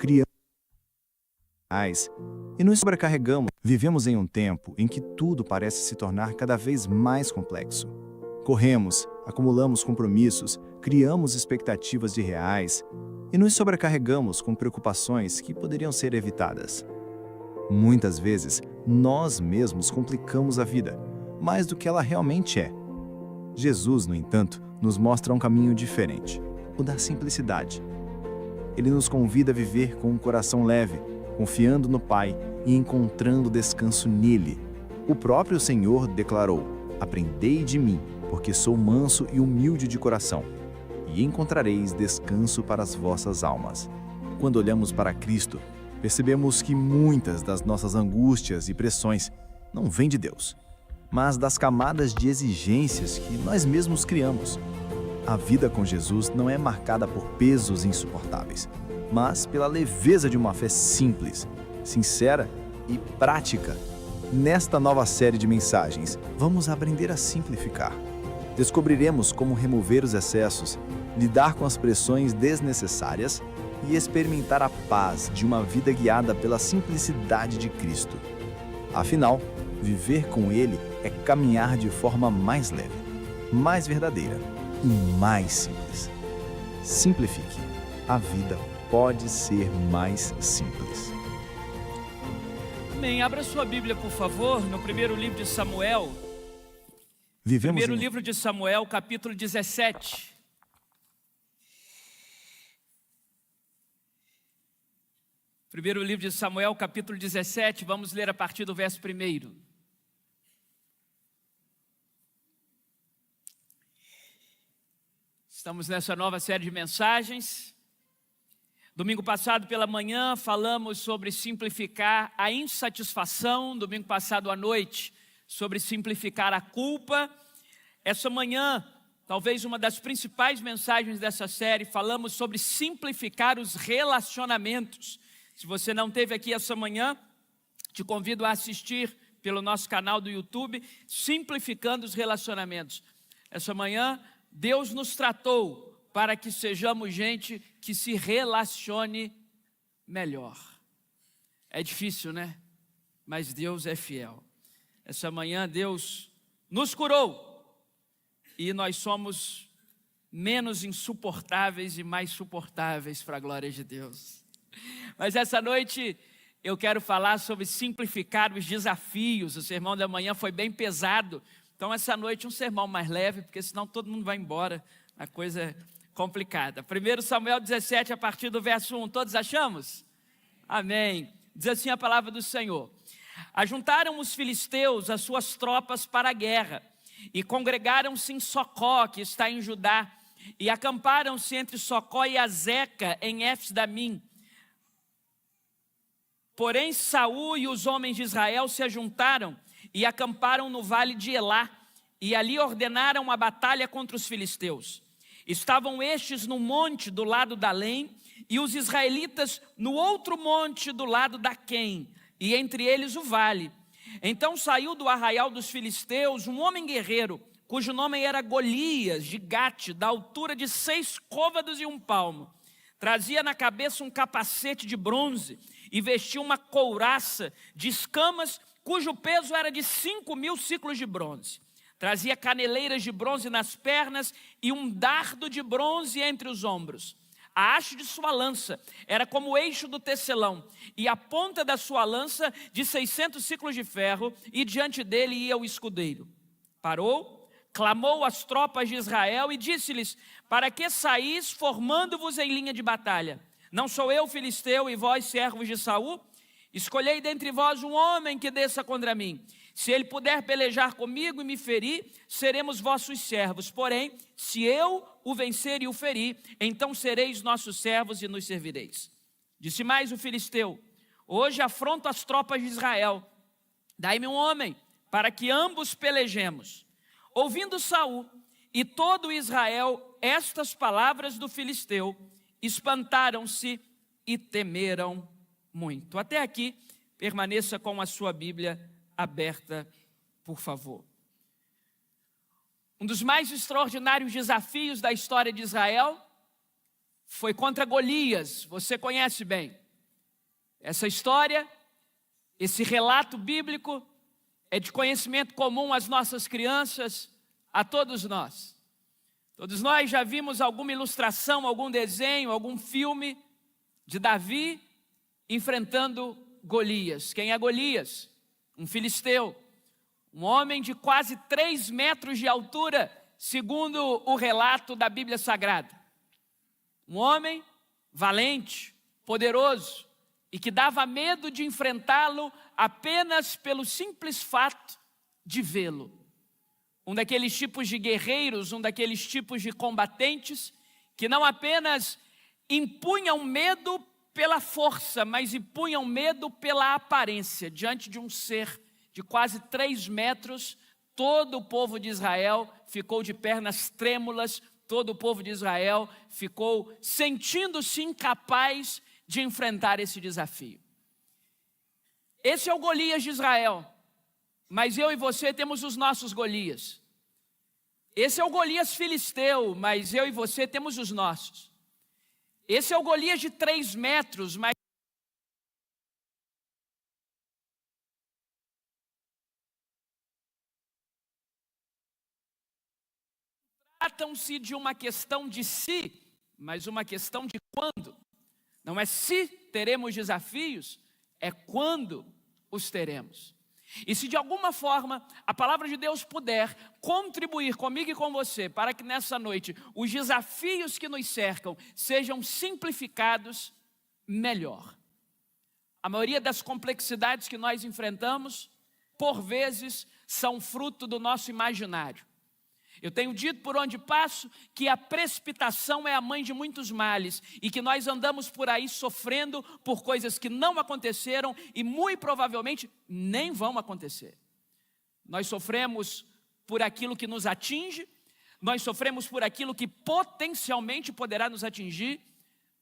criamos e nos sobrecarregamos. Vivemos em um tempo em que tudo parece se tornar cada vez mais complexo. Corremos, acumulamos compromissos, criamos expectativas irreais e nos sobrecarregamos com preocupações que poderiam ser evitadas. Muitas vezes, nós mesmos complicamos a vida, mais do que ela realmente é. Jesus, no entanto, nos mostra um caminho diferente, o da simplicidade. Ele nos convida a viver com um coração leve, confiando no Pai e encontrando descanso nele. O próprio Senhor declarou: "Aprendei de mim, porque sou manso e humilde de coração, e encontrareis descanso para as vossas almas." Quando olhamos para Cristo, percebemos que muitas das nossas angústias e pressões não vêm de Deus, mas das camadas de exigências que nós mesmos criamos. A vida com Jesus não é marcada por pesos insuportáveis, mas pela leveza de uma fé simples, sincera e prática. Nesta nova série de mensagens, vamos aprender a simplificar. Descobriremos como remover os excessos, lidar com as pressões desnecessárias e experimentar a paz de uma vida guiada pela simplicidade de Cristo. Afinal, viver com Ele é caminhar de forma mais leve, mais verdadeira e mais simples. Simplifique. A vida pode ser mais simples. Amém. Abra sua Bíblia, por favor, no primeiro livro de Samuel. Primeiro livro de Samuel, capítulo 17. Primeiro livro de Samuel, capítulo 17, vamos ler a partir do verso 1. Estamos nessa nova série de mensagens. Domingo passado pela manhã falamos sobre simplificar a insatisfação. Domingo passado à noite sobre simplificar a culpa. Essa manhã, talvez uma das principais mensagens dessa série, falamos sobre simplificar os relacionamentos. Se você não esteve aqui essa manhã, te convido a assistir pelo nosso canal do YouTube, Simplificando os Relacionamentos. Essa manhã, Deus nos tratou para que sejamos gente que se relacione melhor. É difícil, né? Mas Deus é fiel. Essa manhã Deus nos curou e nós somos menos insuportáveis e mais suportáveis para a glória de Deus. Mas essa noite eu quero falar sobre simplificar os desafios. O sermão da manhã foi bem pesado, então essa noite um sermão mais leve, porque senão todo mundo vai embora, a coisa é complicada. 1 Samuel 17, a partir do verso 1, todos achamos? Amém. Diz assim a palavra do Senhor: Ajuntaram os filisteus as suas tropas para a guerra, e congregaram-se em Socó, que está em Judá, e acamparam-se entre Socó e Azeca, em Éfes-damim. Porém Saul e os homens de Israel se ajuntaram e acamparam no vale de Elá, e ali ordenaram a batalha contra os filisteus. Estavam estes no monte do lado da Além, e os israelitas no outro monte do lado da Quém, e entre eles o vale. Então saiu do arraial dos filisteus um homem guerreiro, cujo nome era Golias, de Gate, da altura de 6 côvados e 1 palmo. Trazia na cabeça um capacete de bronze e vestia uma couraça de escamas, cujo peso era de 5.000 ciclos de bronze. Trazia caneleiras de bronze nas pernas e um dardo de bronze entre os ombros. A haste de sua lança era como o eixo do tecelão, e a ponta da sua lança de 600 ciclos de ferro, e diante dele ia o escudeiro. Parou, clamou às tropas de Israel e disse-lhes: Para que saís formando-vos em linha de batalha? Não sou eu filisteu e vós servos de Saul? Escolhei dentre vós um homem que desça contra mim. Se ele puder pelejar comigo e me ferir, seremos vossos servos. Porém, se eu o vencer e o ferir, então sereis nossos servos e nos servireis. Disse mais o filisteu: Hoje afronto as tropas de Israel. Dai-me um homem, para que ambos pelejemos. Ouvindo Saul e todo Israel estas palavras do filisteu, espantaram-se e temeram muito. Até aqui, permaneça com a sua Bíblia aberta, por favor. Um dos mais extraordinários desafios da história de Israel foi contra Golias. Você conhece bem. Essa história, esse relato bíblico é de conhecimento comum às nossas crianças, a todos nós. Todos nós já vimos alguma ilustração, algum desenho, algum filme de Davi enfrentando Golias. Quem é Golias? Um filisteu, um homem de quase 3 metros de altura, segundo o relato da Bíblia Sagrada. Um homem valente, poderoso, e que dava medo de enfrentá-lo apenas pelo simples fato de vê-lo. Um daqueles tipos de guerreiros, um daqueles tipos de combatentes, que não apenas impunham medo pela força, mas impunham medo pela aparência. Diante de um ser de quase 3 metros, todo o povo de Israel ficou de pernas trêmulas, todo o povo de Israel ficou sentindo-se incapaz de enfrentar esse desafio. Esse é o Golias de Israel, mas eu e você temos os nossos Golias. Esse é o Golias filisteu, mas eu e você temos os nossos. Esse é o Golias de 3 metros, mas tratam-se de uma questão de se, mas uma questão de quando. Não é se teremos desafios, é quando os teremos. E se de alguma forma a palavra de Deus puder contribuir comigo e com você para que nessa noite os desafios que nos cercam sejam simplificados, melhor. A maioria das complexidades que nós enfrentamos, por vezes, são fruto do nosso imaginário. Eu tenho dito por onde passo que a precipitação é a mãe de muitos males e que nós andamos por aí sofrendo por coisas que não aconteceram e muito provavelmente nem vão acontecer. Nós sofremos por aquilo que nos atinge, nós sofremos por aquilo que potencialmente poderá nos atingir,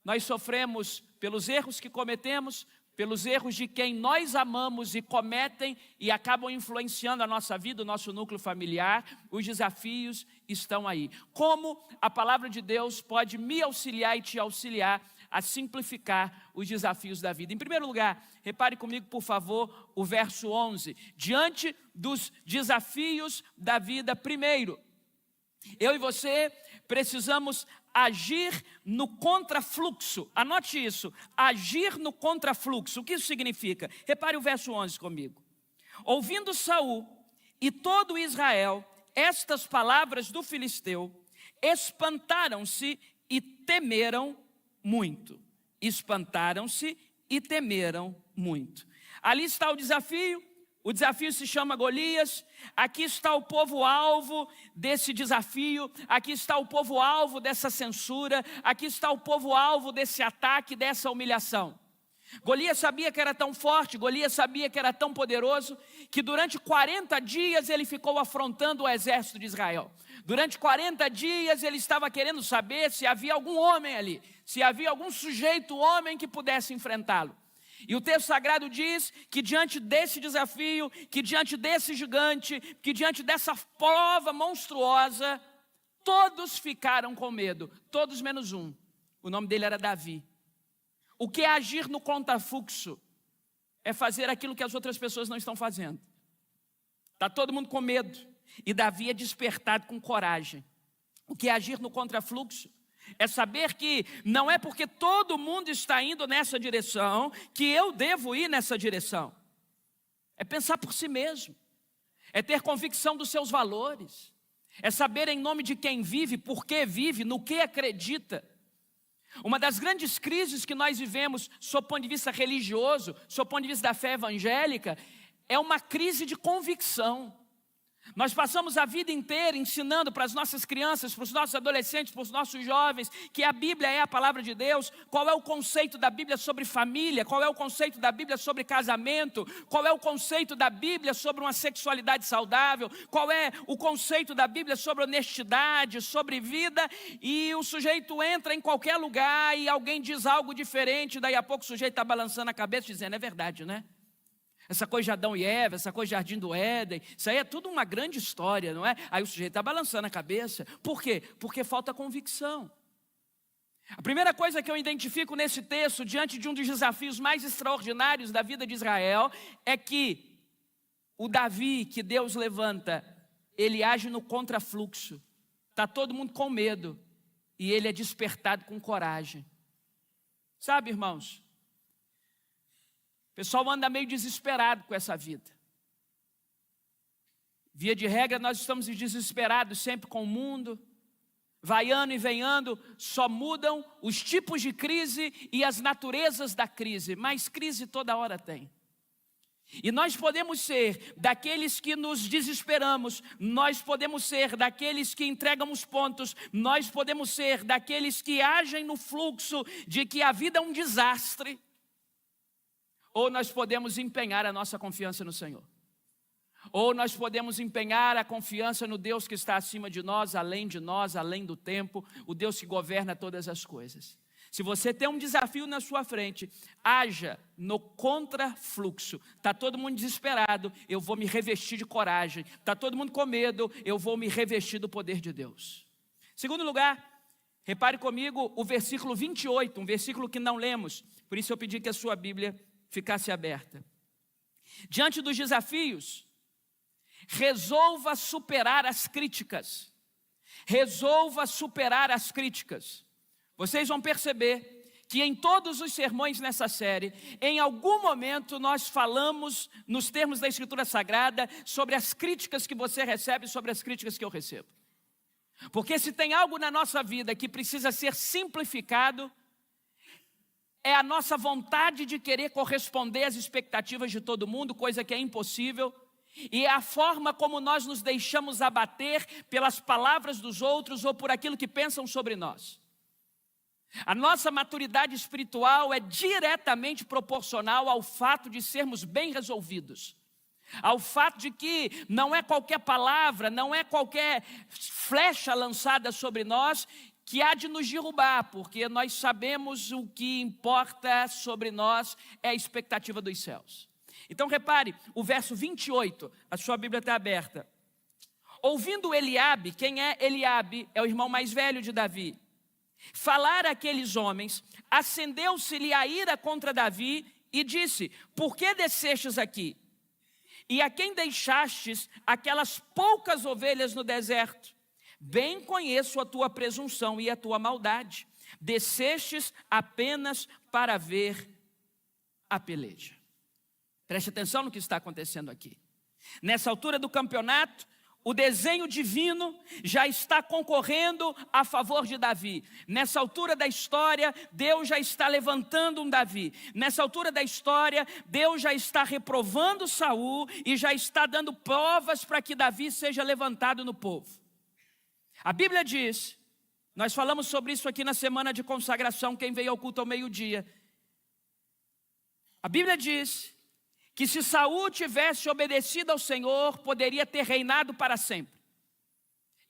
nós sofremos pelos erros que cometemos, pelos erros de quem nós amamos e cometem e acabam influenciando a nossa vida, o nosso núcleo familiar. Os desafios estão aí. Como a palavra de Deus pode me auxiliar e te auxiliar a simplificar os desafios da vida? Em primeiro lugar, repare comigo, por favor, o verso 11. Diante dos desafios da vida, primeiro, eu e você precisamos agir no contrafluxo. Anote isso, agir no contrafluxo. O que isso significa? Repare o verso 11 comigo. Ouvindo Saul e todo Israel estas palavras do filisteu, espantaram-se e temeram muito. Espantaram-se e temeram muito. Ali está o desafio se chama Golias. Aqui está o povo-alvo desse desafio, aqui está o povo-alvo dessa censura, aqui está o povo-alvo desse ataque, dessa humilhação. Golias sabia que era tão forte, Golias sabia que era tão poderoso, que durante 40 dias ele ficou afrontando o exército de Israel. Durante 40 dias ele estava querendo saber se havia algum homem ali, se havia algum sujeito, homem que pudesse enfrentá-lo. E o texto sagrado diz que diante desse desafio, que diante desse gigante, que diante dessa prova monstruosa, todos ficaram com medo, todos menos um. O nome dele era Davi. O que é agir no contrafluxo? É fazer aquilo que as outras pessoas não estão fazendo. Está todo mundo com medo. E Davi é despertado com coragem. O que é agir no contrafluxo? É saber que não é porque todo mundo está indo nessa direção que eu devo ir nessa direção. É pensar por si mesmo. É ter convicção dos seus valores. É saber em nome de quem vive, por que vive, no que acredita. Uma das grandes crises que nós vivemos, sob o ponto de vista religioso, sob o ponto de vista da fé evangélica, é uma crise de convicção. Nós passamos a vida inteira ensinando para as nossas crianças, para os nossos adolescentes, para os nossos jovens, que a Bíblia é a palavra de Deus. Qual é o conceito da Bíblia sobre família? Qual é o conceito da Bíblia sobre casamento? Qual é o conceito da Bíblia sobre uma sexualidade saudável? Qual é o conceito da Bíblia sobre honestidade, sobre vida? E o sujeito entra em qualquer lugar e alguém diz algo diferente, daí a pouco o sujeito está balançando a cabeça dizendo, é verdade, né? Essa coisa de Adão e Eva, essa coisa de Jardim do Éden, isso aí é tudo uma grande história, não é? Aí o sujeito está balançando a cabeça. Por quê? Porque falta convicção. A primeira coisa que eu identifico nesse texto, diante de um dos desafios mais extraordinários da vida de Israel, é que o Davi que Deus levanta, ele age no contrafluxo. Está todo mundo com medo e ele é despertado com coragem. Sabe, irmãos, o pessoal anda meio desesperado com essa vida. Via de regra, nós estamos desesperados sempre com o mundo. Vai ano e vem ano, só mudam os tipos de crise e as naturezas da crise, mas crise toda hora tem. E nós podemos ser daqueles que nos desesperamos, nós podemos ser daqueles que entregam os pontos, nós podemos ser daqueles que agem no fluxo de que a vida é um desastre, ou nós podemos empenhar a nossa confiança no Senhor. Ou nós podemos empenhar a confiança no Deus que está acima de nós, além do tempo, o Deus que governa todas as coisas. Se você tem um desafio na sua frente, haja no contrafluxo. Está todo mundo desesperado, eu vou me revestir de coragem. Está todo mundo com medo, eu vou me revestir do poder de Deus. Segundo lugar, repare comigo o versículo 28, um versículo que não lemos, por isso eu pedi que a sua Bíblia ficasse aberta. Diante dos desafios, resolva superar as críticas. Resolva superar as críticas. Vocês vão perceber que em todos os sermões nessa série, em algum momento nós falamos, nos termos da Escritura Sagrada, sobre as críticas que você recebe, sobre as críticas que eu recebo. Porque se tem algo na nossa vida que precisa ser simplificado, é a nossa vontade de querer corresponder às expectativas de todo mundo, coisa que é impossível. E é a forma como nós nos deixamos abater pelas palavras dos outros ou por aquilo que pensam sobre nós. A nossa maturidade espiritual é diretamente proporcional ao fato de sermos bem resolvidos. Ao fato de que não é qualquer palavra, não é qualquer flecha lançada sobre nós que há de nos derrubar, porque nós sabemos o que importa sobre nós é a expectativa dos céus. Então repare, o verso 28, a sua Bíblia está aberta. Ouvindo Eliabe, quem é Eliabe? É o irmão mais velho de Davi. Falar àqueles homens, acendeu-se-lhe a ira contra Davi e disse: por que descestes aqui? E a quem deixastes aquelas poucas ovelhas no deserto? Bem conheço a tua presunção e a tua maldade. Descestes apenas para ver a peleja. Preste atenção no que está acontecendo aqui. Nessa altura do campeonato, o desenho divino já está concorrendo a favor de Davi. Nessa altura da história, Deus já está levantando um Davi. Nessa altura da história, Deus já está reprovando Saul e já está dando provas para que Davi seja levantado no povo. A Bíblia diz, nós falamos sobre isso aqui na semana de consagração, quem veio ao culto ao meio-dia. A Bíblia diz que se Saul tivesse obedecido ao Senhor, poderia ter reinado para sempre.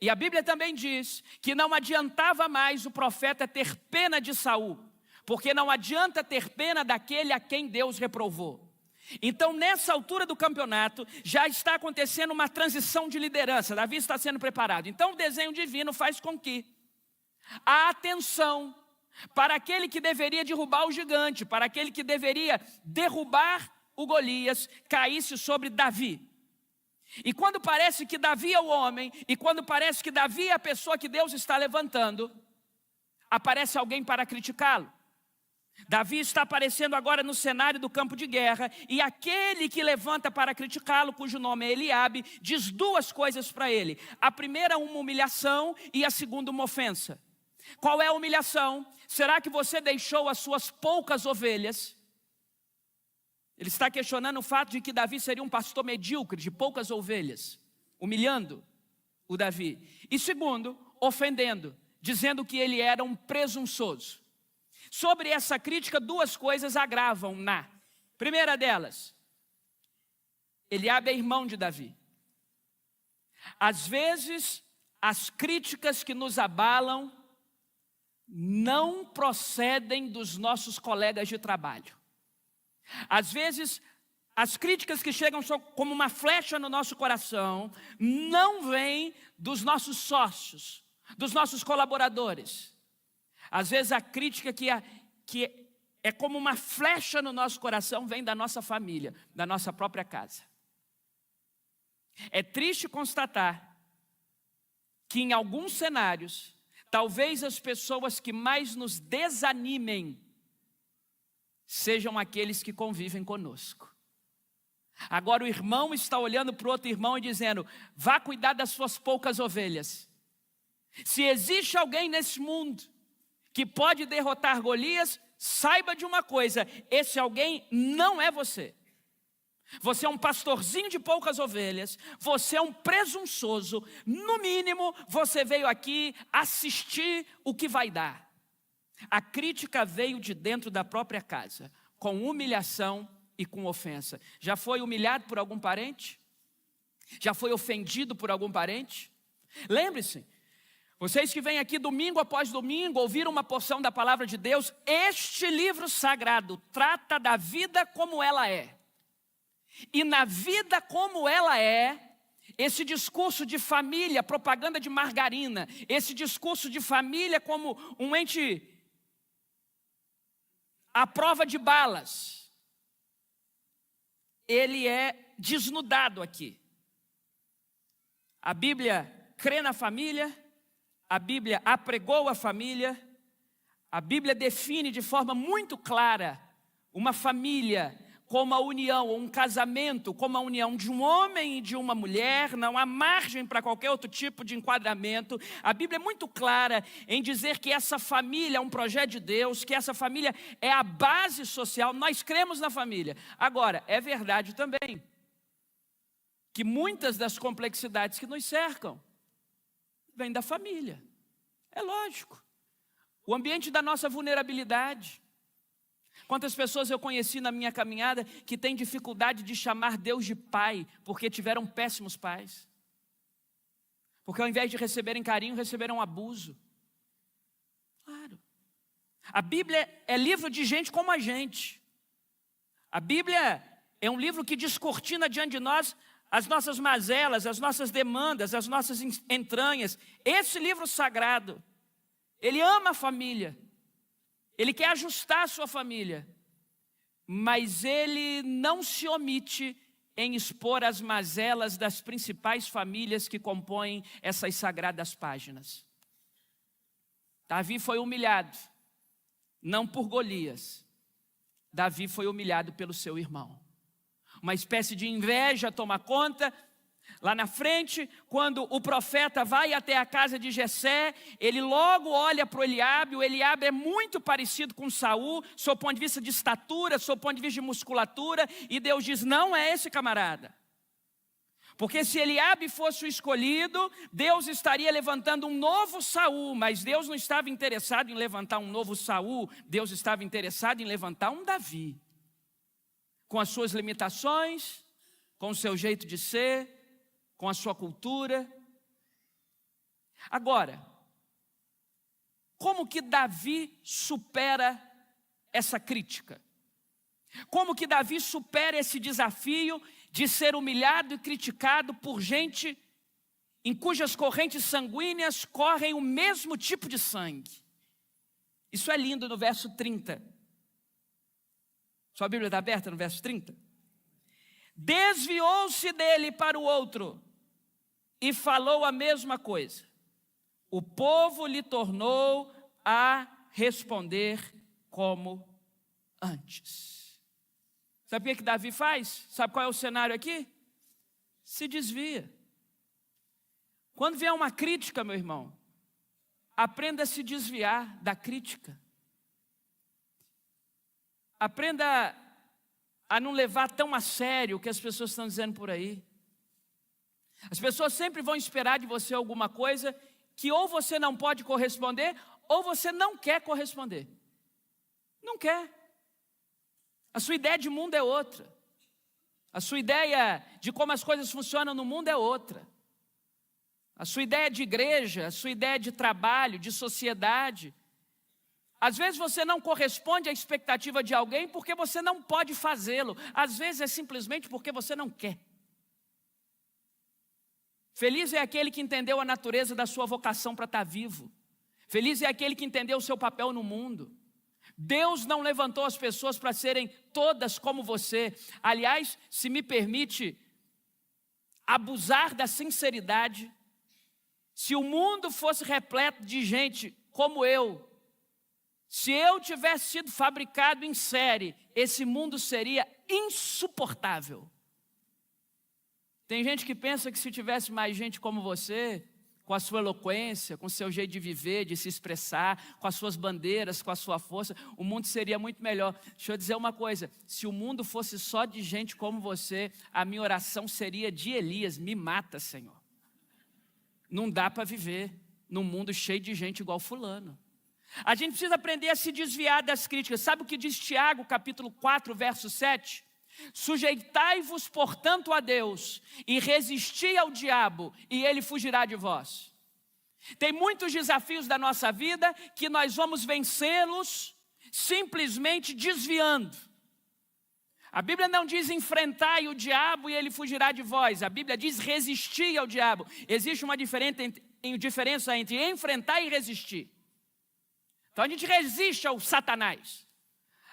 E a Bíblia também diz que não adiantava mais o profeta ter pena de Saul, porque não adianta ter pena daquele a quem Deus reprovou. Então, nessa altura do campeonato, já está acontecendo uma transição de liderança. Davi está sendo preparado. Então, o desenho divino faz com que a atenção para aquele que deveria derrubar o gigante, para aquele que deveria derrubar o Golias, caísse sobre Davi. E quando parece que Davi é o homem, e quando parece que Davi é a pessoa que Deus está levantando, aparece alguém para criticá-lo. Davi está aparecendo agora no cenário do campo de guerra, e aquele que levanta para criticá-lo, cujo nome é Eliabe, diz duas coisas para ele. A primeira, uma humilhação, e a segunda, uma ofensa. Qual é a humilhação? Será que você deixou as suas poucas ovelhas? Ele está questionando o fato de que Davi seria um pastor medíocre, de poucas ovelhas, humilhando o Davi. E segundo, ofendendo, dizendo que ele era um presunçoso. Sobre essa crítica, duas coisas agravam-na. Primeira delas, Eliabe é irmão de Davi. Às vezes, as críticas que nos abalam não procedem dos nossos colegas de trabalho. Às vezes, as críticas que chegam como uma flecha no nosso coração não vêm dos nossos sócios, dos nossos colaboradores. Às vezes a crítica que é como uma flecha no nosso coração vem da nossa família, da nossa própria casa. É triste constatar que em alguns cenários, talvez as pessoas que mais nos desanimem sejam aqueles que convivem conosco. Agora o irmão está olhando para o outro irmão e dizendo: vá cuidar das suas poucas ovelhas. Se existe alguém nesse mundo que pode derrotar Golias, saiba de uma coisa: esse alguém não é você. Você é um pastorzinho de poucas ovelhas, você é um presunçoso, no mínimo você veio aqui assistir o que vai dar. A crítica veio de dentro da própria casa, com humilhação e com ofensa. Já foi humilhado por algum parente? Já foi ofendido por algum parente? Lembre-se, vocês que vêm aqui domingo após domingo ouvir uma porção da palavra de Deus, este livro sagrado trata da vida como ela é. E na vida como ela é, esse discurso de família, propaganda de margarina, esse discurso de família como um ente à prova de balas, ele é desnudado aqui. A Bíblia crê na família, a Bíblia apregou a família, a Bíblia define de forma muito clara uma família como a união, um casamento, como a união de um homem e de uma mulher, não há margem para qualquer outro tipo de enquadramento. A Bíblia é muito clara em dizer que essa família é um projeto de Deus, que essa família é a base social, nós cremos na família. Agora, é verdade também que muitas das complexidades que nos cercam vêm da família, é lógico. O ambiente da nossa vulnerabilidade. Quantas pessoas eu conheci na minha caminhada que têm dificuldade de chamar Deus de pai, porque tiveram péssimos pais. Porque ao invés de receberem carinho, receberam abuso. Claro. A Bíblia é livro de gente como a gente. A Bíblia é um livro que descortina diante de nós as nossas mazelas, as nossas demandas, as nossas entranhas. Esse livro sagrado, ele ama a família. Ele quer ajustar a sua família, mas ele não se omite em expor as mazelas das principais famílias que compõem essas sagradas páginas. Davi foi humilhado, não por Golias. Davi foi humilhado pelo seu irmão. Uma espécie de inveja toma conta. Lá na frente, quando o profeta vai até a casa de Jessé, ele logo olha para o Eliabe. O Eliabe é muito parecido com Saul, sob o ponto de vista de estatura, sob o ponto de vista de musculatura, e Deus diz: não é esse camarada. Porque se Eliabe fosse o escolhido, Deus estaria levantando um novo Saul, mas Deus não estava interessado em levantar um novo Saul, Deus estava interessado em levantar um Davi, com as suas limitações, com o seu jeito de ser, com a sua cultura. Agora, como que Davi supera essa crítica? Como que Davi supera esse desafio de ser humilhado e criticado por gente em cujas correntes sanguíneas correm o mesmo tipo de sangue? Isso é lindo no verso 30. Sua Bíblia está aberta no verso 30? Desviou-se dele para o outro e falou a mesma coisa. O povo lhe tornou a responder como antes. Sabe o que Davi faz? Sabe qual é o cenário aqui? Se desvia. Quando vier uma crítica, meu irmão, aprenda a se desviar da crítica. Aprenda a não levar tão a sério o que as pessoas estão dizendo por aí. As pessoas sempre vão esperar de você alguma coisa que ou você não pode corresponder, ou você não quer corresponder. Não quer. A sua ideia de mundo é outra. A sua ideia de como as coisas funcionam no mundo é outra. A sua ideia de igreja, a sua ideia de trabalho, de sociedade. Às vezes você não corresponde à expectativa de alguém porque você não pode fazê-lo. Às vezes é simplesmente porque você não quer. Feliz é aquele que entendeu a natureza da sua vocação para estar vivo. Feliz é aquele que entendeu o seu papel no mundo. Deus não levantou as pessoas para serem todas como você. Aliás, se me permite abusar da sinceridade, se o mundo fosse repleto de gente como eu, se eu tivesse sido fabricado em série, esse mundo seria insuportável. Tem gente que pensa que se tivesse mais gente como você, com a sua eloquência, com o seu jeito de viver, de se expressar, com as suas bandeiras, com a sua força, o mundo seria muito melhor. Deixa eu dizer uma coisa, se o mundo fosse só de gente como você, a minha oração seria de Elias: me mata, Senhor. Não dá para viver num mundo cheio de gente igual fulano. A gente precisa aprender a se desviar das críticas. Sabe o que diz Tiago, capítulo 4, verso 7? Sujeitai-vos, portanto, a Deus, e resisti ao diabo, e ele fugirá de vós. Tem muitos desafios da nossa vida que nós vamos vencê-los simplesmente desviando. A Bíblia não diz enfrentai o diabo e ele fugirá de vós. A Bíblia diz resistir ao diabo. Existe uma diferença entre enfrentar e resistir. Então a gente resiste ao Satanás.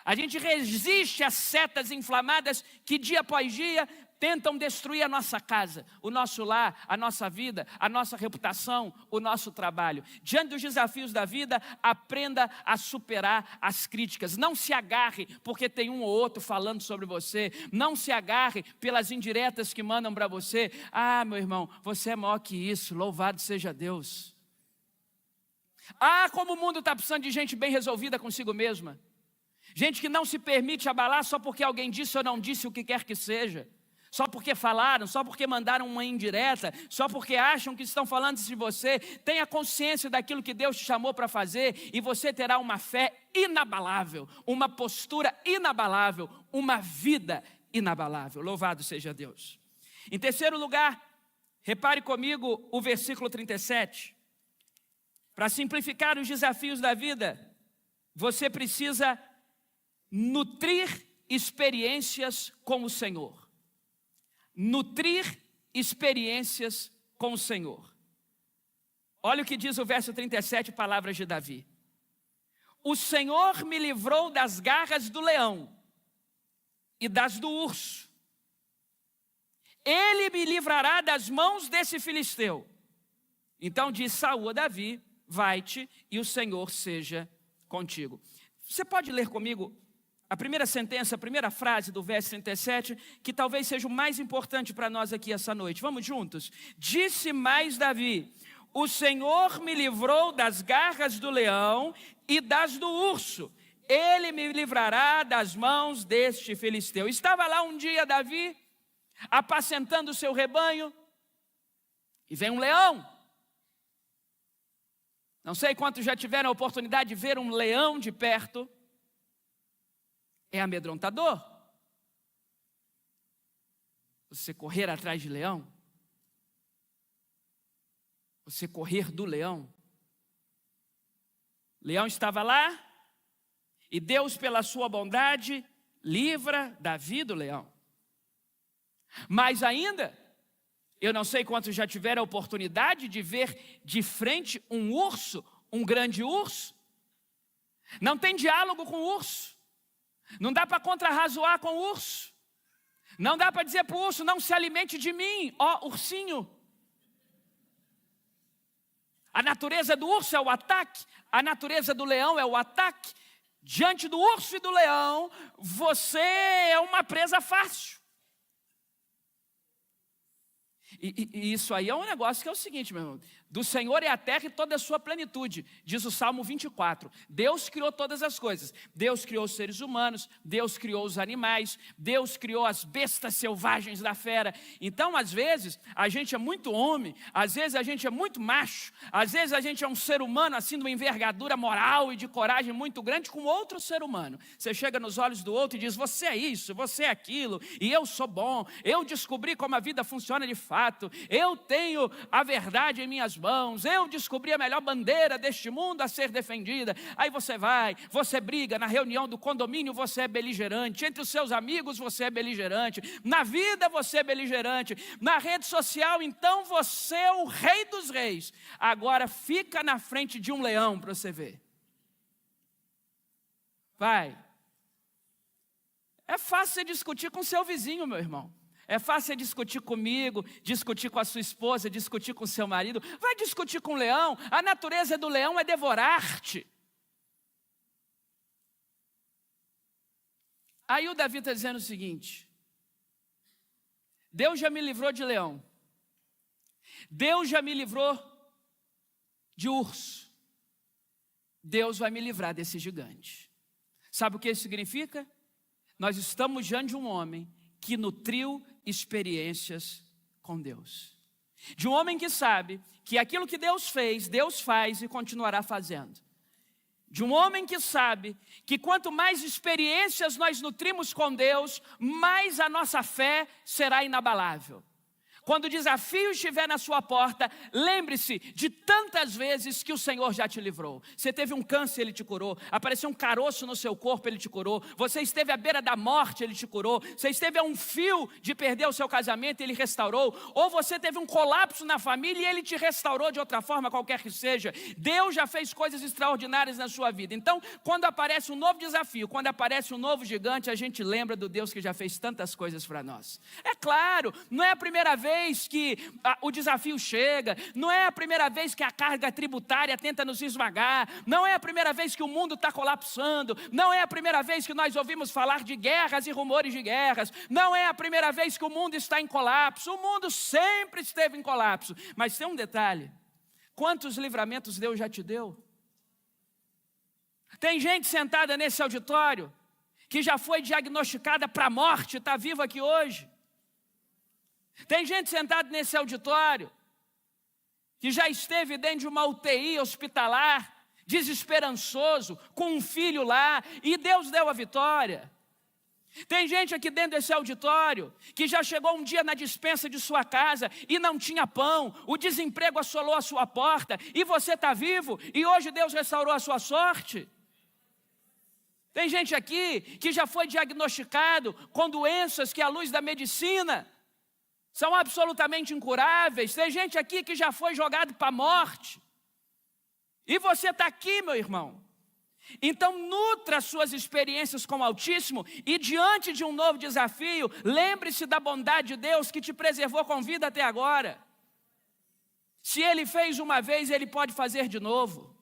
A gente resiste às setas inflamadas que dia após dia tentam destruir a nossa casa, o nosso lar, a nossa vida, a nossa reputação, o nosso trabalho. Diante dos desafios da vida, aprenda a superar as críticas. Não se agarre porque tem um ou outro falando sobre você. Não se agarre pelas indiretas que mandam para você. Ah, meu irmão, você é maior que isso, louvado seja Deus. Ah, como o mundo está precisando de gente bem resolvida consigo mesma. Gente que não se permite abalar só porque alguém disse ou não disse o que quer que seja. Só porque falaram, só porque mandaram uma indireta, só porque acham que estão falando de você. Tenha consciência daquilo que Deus te chamou para fazer e você terá uma fé inabalável, uma postura inabalável, uma vida inabalável. Louvado seja Deus. Em terceiro lugar, repare comigo o versículo 37. Para simplificar os desafios da vida, você precisa nutrir experiências com o Senhor. Nutrir experiências com o Senhor. Olha o que diz o verso 37, palavras de Davi. O Senhor me livrou das garras do leão e das do urso. Ele me livrará das mãos desse filisteu. Então diz Saul a Davi: vai-te e o Senhor seja contigo. Você pode ler comigo a primeira sentença, a primeira frase do verso 37, que talvez seja o mais importante para nós aqui essa noite. Vamos juntos? Disse mais Davi: o Senhor me livrou das garras do leão e das do urso. Ele me livrará das mãos deste filisteu. Estava lá um dia Davi, apacentando o seu rebanho, e vem um leão. Não sei quantos já tiveram a oportunidade de ver um leão de perto. É amedrontador. Você correr atrás de leão. Você correr do leão. O leão estava lá e Deus, pela sua bondade, livra Davi do leão. Mas ainda, eu não sei quantos já tiveram a oportunidade de ver de frente um urso, um grande urso. Não tem diálogo com o urso. Não dá para contrarrazoar com o urso. Não dá para dizer para o urso: não se alimente de mim, ó ursinho. A natureza do urso é o ataque, a natureza do leão é o ataque. Diante do urso e do leão, você é uma presa fácil. E isso aí é um negócio que é o seguinte, meu irmão: do Senhor é a terra e toda a sua plenitude, diz o Salmo 24. Deus criou todas as coisas. Deus criou os seres humanos, Deus criou os animais, Deus criou as bestas selvagens da fera. Então, às vezes, a gente é muito homem, às vezes a gente é muito macho, às vezes a gente é um ser humano assim de uma envergadura moral e de coragem muito grande com outro ser humano. Você chega nos olhos do outro e diz: você é isso, você é aquilo, e eu sou bom, eu descobri como a vida funciona de fato, eu tenho a verdade em minhas mãos, eu descobri a melhor bandeira deste mundo a ser defendida. Aí você vai, você briga, na reunião do condomínio você é beligerante, entre os seus amigos você é beligerante, na vida você é beligerante, na rede social então você é o rei dos reis. Agora fica na frente de um leão para você ver. Vai. É fácil você discutir com seu vizinho, meu irmão. É fácil você discutir comigo, discutir com a sua esposa, discutir com o seu marido. Vai discutir com o leão. A natureza do leão é devorar-te. Aí o Davi está dizendo o seguinte: Deus já me livrou de leão. Deus já me livrou de urso. Deus vai me livrar desse gigante. Sabe o que isso significa? Nós estamos diante de um homem que nutriu experiências com Deus. De um homem que sabe que aquilo que Deus fez, Deus faz e continuará fazendo. De um homem que sabe que quanto mais experiências nós nutrimos com Deus, mais a nossa fé será inabalável. Quando o desafio estiver na sua porta, lembre-se de tantas vezes que o Senhor já te livrou. Você teve um câncer, Ele te curou. Apareceu um caroço no seu corpo, Ele te curou. Você esteve à beira da morte, Ele te curou. Você esteve a um fio de perder o seu casamento, Ele restaurou. Ou você teve um colapso na família e Ele te restaurou de outra forma, qualquer que seja. Deus já fez coisas extraordinárias na sua vida. Então, quando aparece um novo desafio, quando aparece um novo gigante, a gente lembra do Deus que já fez tantas coisas para nós. É claro, não é a primeira vez que o desafio chega, não é a primeira vez que a carga tributária tenta nos esmagar, não é a primeira vez que o mundo está colapsando, não é a primeira vez que nós ouvimos falar de guerras e rumores de guerras, não é a primeira vez que o mundo está em colapso. O mundo sempre esteve em colapso, mas tem um detalhe: quantos livramentos Deus já te deu? Tem gente sentada nesse auditório que já foi diagnosticada para a morte, está viva aqui hoje. Tem gente sentada nesse auditório que já esteve dentro de uma UTI hospitalar, desesperançoso, com um filho lá, e Deus deu a vitória. Tem gente aqui dentro desse auditório que já chegou um dia na despensa de sua casa e não tinha pão, o desemprego assolou a sua porta, e você está vivo, e hoje Deus restaurou a sua sorte. Tem gente aqui que já foi diagnosticado com doenças que, à luz da medicina, são absolutamente incuráveis. Tem gente aqui que já foi jogado para a morte. E você está aqui, meu irmão. Então, nutra suas experiências com o Altíssimo e, diante de um novo desafio, lembre-se da bondade de Deus que te preservou com vida até agora. Se Ele fez uma vez, Ele pode fazer de novo.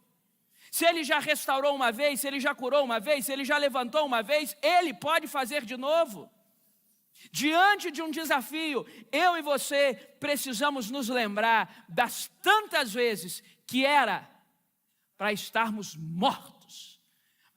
Se Ele já restaurou uma vez, se Ele já curou uma vez, se Ele já levantou uma vez, Ele pode fazer de novo. Diante de um desafio, eu e você precisamos nos lembrar das tantas vezes que era para estarmos mortos,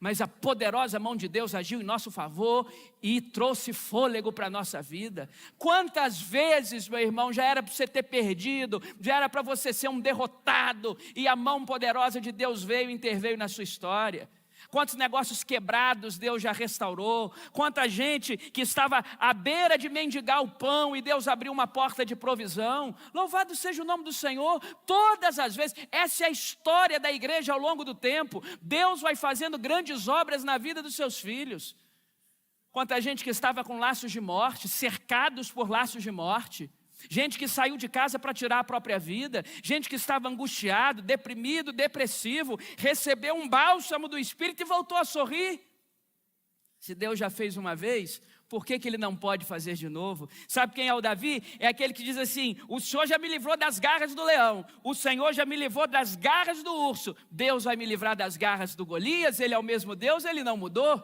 mas a poderosa mão de Deus agiu em nosso favor e trouxe fôlego para a nossa vida. Quantas vezes, meu irmão, já era para você ter perdido, já era para você ser um derrotado, e a mão poderosa de Deus veio e interveio na sua história. Quantos negócios quebrados Deus já restaurou. Quanta gente que estava à beira de mendigar o pão e Deus abriu uma porta de provisão. Louvado seja o nome do Senhor. Todas as vezes, essa é a história da igreja ao longo do tempo. Deus vai fazendo grandes obras na vida dos seus filhos. Quanta gente que estava com laços de morte, cercados por laços de morte. Gente que saiu de casa para tirar a própria vida, gente que estava angustiado, deprimido, depressivo, recebeu um bálsamo do Espírito e voltou a sorrir. Se Deus já fez uma vez, por que Ele não pode fazer de novo? Sabe quem é o Davi? É aquele que diz assim: o Senhor já me livrou das garras do leão, o Senhor já me livrou das garras do urso, Deus vai me livrar das garras do Golias. Ele é o mesmo Deus, Ele não mudou.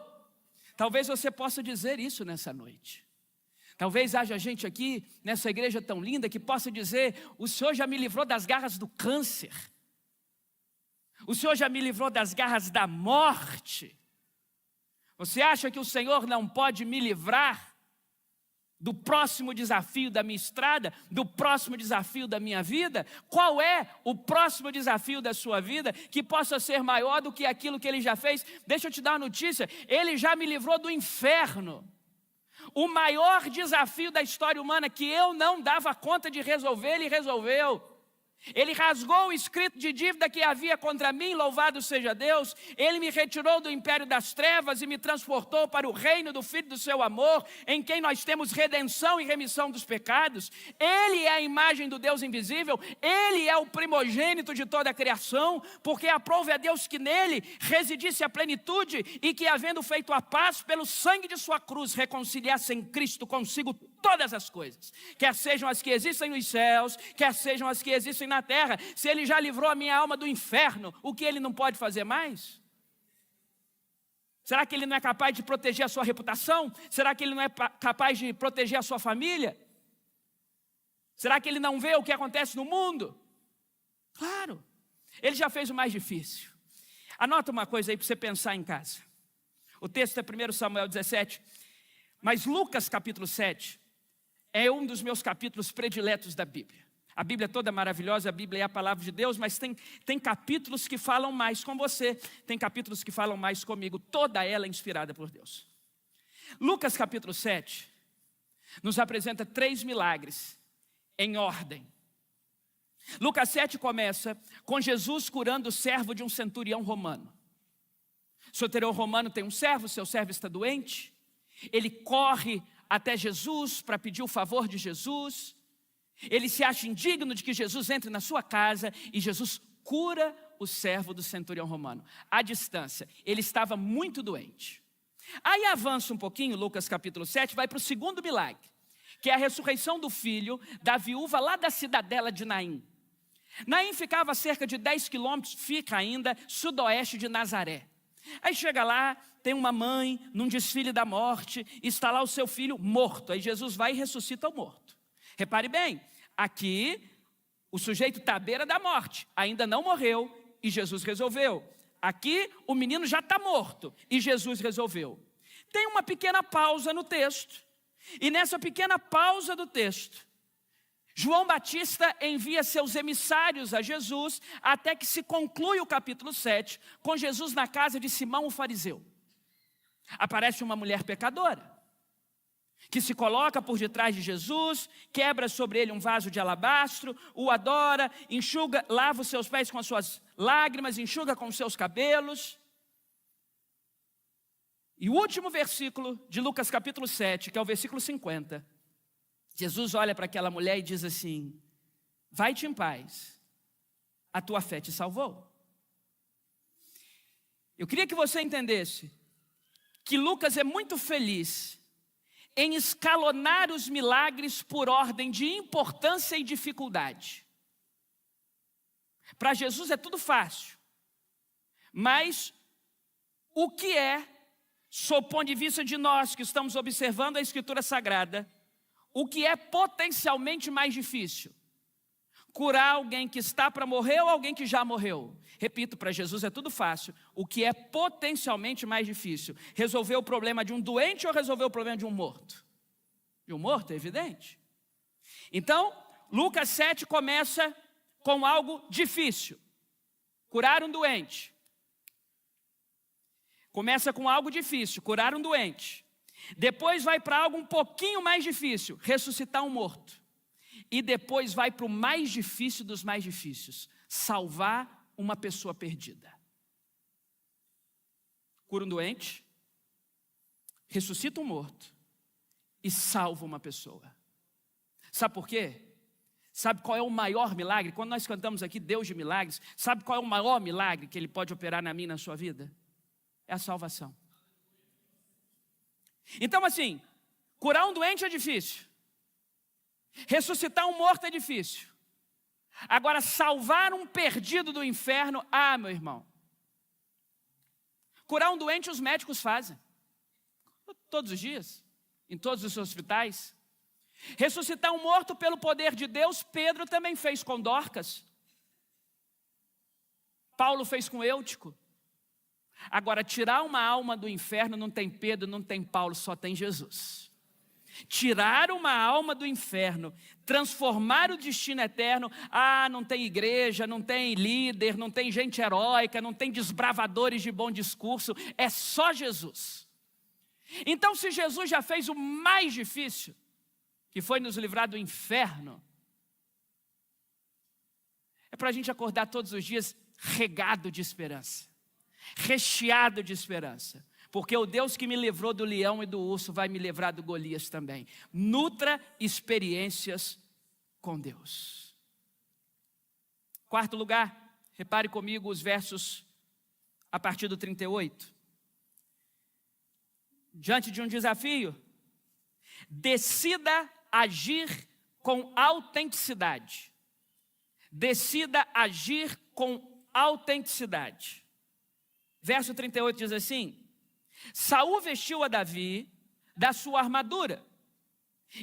Talvez você possa dizer isso nessa noite. Talvez haja gente aqui, nessa igreja tão linda, que possa dizer: o Senhor já me livrou das garras do câncer. O Senhor já me livrou das garras da morte. Você acha que o Senhor não pode me livrar do próximo desafio da minha estrada, do próximo desafio da minha vida? Qual é o próximo desafio da sua vida que possa ser maior do que aquilo que Ele já fez? Deixa eu te dar uma notícia: Ele já me livrou do inferno. O maior desafio da história humana que eu não dava conta de resolver, Ele resolveu. Ele rasgou o escrito de dívida que havia contra mim, louvado seja Deus. Ele me retirou do império das trevas e me transportou para o reino do Filho do seu amor, em quem nós temos redenção e remissão dos pecados. Ele é a imagem do Deus invisível, Ele é o primogênito de toda a criação, porque aprove a Deus que nele residisse a plenitude e que, havendo feito a paz pelo sangue de sua cruz, reconciliasse em Cristo consigo todas as coisas, quer sejam as que existem nos céus, quer sejam as que existem na terra. Se ele já livrou a minha alma do inferno, o que ele não pode fazer mais? Será que ele não é capaz de proteger a sua reputação? Será que ele não é capaz de proteger a sua família? Será que ele não vê o que acontece no mundo? Claro, ele já fez o mais difícil. Anota uma coisa aí para você pensar em casa. O texto é 1 Samuel 17, mas Lucas capítulo 7 é um dos meus capítulos prediletos da Bíblia. A Bíblia é toda maravilhosa, a Bíblia é a palavra de Deus, mas tem capítulos que falam mais com você, tem capítulos que falam mais comigo, toda ela é inspirada por Deus. Lucas capítulo 7 nos apresenta 3 milagres em ordem. Lucas 7 começa com Jesus curando o servo de um centurião romano. O centurião romano tem um servo, seu servo está doente, ele corre até Jesus para pedir o favor de Jesus. Ele se acha indigno de que Jesus entre na sua casa e Jesus cura o servo do centurião romano. À distância, ele estava muito doente. Aí avança um pouquinho, Lucas capítulo 7, vai para o segundo milagre, que é a ressurreição do filho da viúva lá da cidadela de Naim. Naim ficava a cerca de 10 quilômetros, fica ainda sudoeste de Nazaré. Aí chega lá, tem uma mãe num desfile da morte, está lá o seu filho morto. Aí Jesus vai e ressuscita o morto. Repare bem, aqui o sujeito está à beira da morte, ainda não morreu e Jesus resolveu. Aqui o menino já está morto e Jesus resolveu. Tem uma pequena pausa no texto, e nessa pequena pausa do texto, João Batista envia seus emissários a Jesus, até que se conclui o capítulo 7, com Jesus na casa de Simão o fariseu. Aparece uma mulher pecadora, que se coloca por detrás de Jesus, quebra sobre ele um vaso de alabastro, o adora, enxuga, lava os seus pés com as suas lágrimas, enxuga com os seus cabelos. E o último versículo de Lucas capítulo 7, que é o versículo 50, Jesus olha para aquela mulher e diz assim: vai-te em paz, a tua fé te salvou. Eu queria que você entendesse que Lucas é muito feliz em escalonar os milagres por ordem de importância e dificuldade. Para Jesus é tudo fácil, mas o que é, sob o ponto de vista de nós que estamos observando a Escritura Sagrada, o que é potencialmente mais difícil? Curar alguém que está para morrer ou alguém que já morreu? Repito, para Jesus é tudo fácil. O que é potencialmente mais difícil? Resolver o problema de um doente ou resolver o problema de um morto? De um morto, é evidente. Então, Lucas 7 começa com algo difícil. Curar um doente. Começa com algo difícil, curar um doente. Depois vai para algo um pouquinho mais difícil, ressuscitar um morto. E depois vai para o mais difícil dos mais difíceis, salvar uma pessoa perdida. Cura um doente, ressuscita um morto e salva uma pessoa. Sabe por quê? Sabe qual é o maior milagre? Quando nós cantamos aqui Deus de milagres, sabe qual é o maior milagre que Ele pode operar na minha e na sua vida? É a salvação. Então assim, curar um doente é difícil, ressuscitar um morto é difícil. Agora, salvar um perdido do inferno, meu irmão. Curar um doente os médicos fazem, todos os dias, em todos os hospitais. Ressuscitar um morto pelo poder de Deus, Pedro também fez com Dorcas. Paulo fez com Eutico. Agora, tirar uma alma do inferno não tem Pedro, não tem Paulo, só tem Jesus. Tirar uma alma do inferno, transformar o destino eterno, não tem igreja, não tem líder, não tem gente heróica, não tem desbravadores de bom discurso, é só Jesus. Então, se Jesus já fez o mais difícil, que foi nos livrar do inferno, é para a gente acordar todos os dias regado de esperança, recheado de esperança. Porque o Deus que me livrou do leão e do urso vai me livrar do Golias também. Nutra experiências com Deus. Quarto lugar, repare comigo os versos a partir do 38. Diante de um desafio, decida agir com autenticidade. Decida agir com autenticidade. Verso 38 diz assim: Saul vestiu a Davi da sua armadura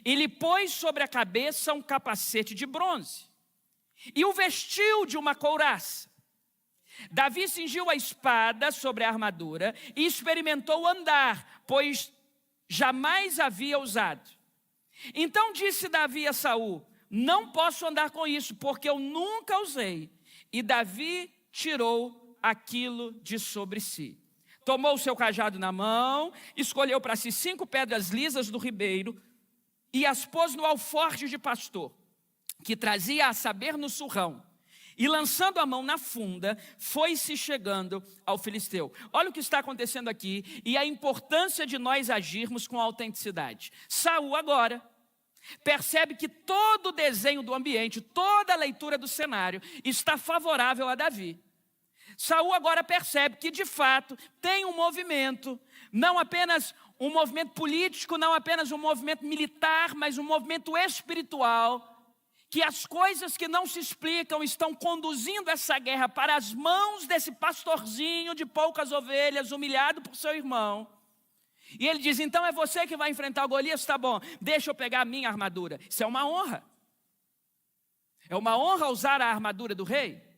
e lhe pôs sobre a cabeça um capacete de bronze e o vestiu de uma couraça. Davi cingiu a espada sobre a armadura e experimentou andar, pois jamais havia usado. Então disse Davi a Saul: não posso andar com isso, porque eu nunca usei. E Davi tirou aquilo de sobre si. Tomou o seu cajado na mão, escolheu para si 5 pedras lisas do ribeiro e as pôs no alforje de pastor, que trazia a saber no surrão. E lançando a mão na funda, foi-se chegando ao filisteu. Olha o que está acontecendo aqui e a importância de nós agirmos com autenticidade. Saul agora percebe que todo o desenho do ambiente, toda a leitura do cenário está favorável a Davi. Saul agora percebe que de fato tem um movimento, não apenas um movimento político, não apenas um movimento militar, mas um movimento espiritual, que as coisas que não se explicam estão conduzindo essa guerra para as mãos desse pastorzinho de poucas ovelhas, humilhado por seu irmão. E ele diz: então é você que vai enfrentar o Golias? Tá bom, deixa eu pegar a minha armadura. Isso é uma honra. É uma honra usar a armadura do rei?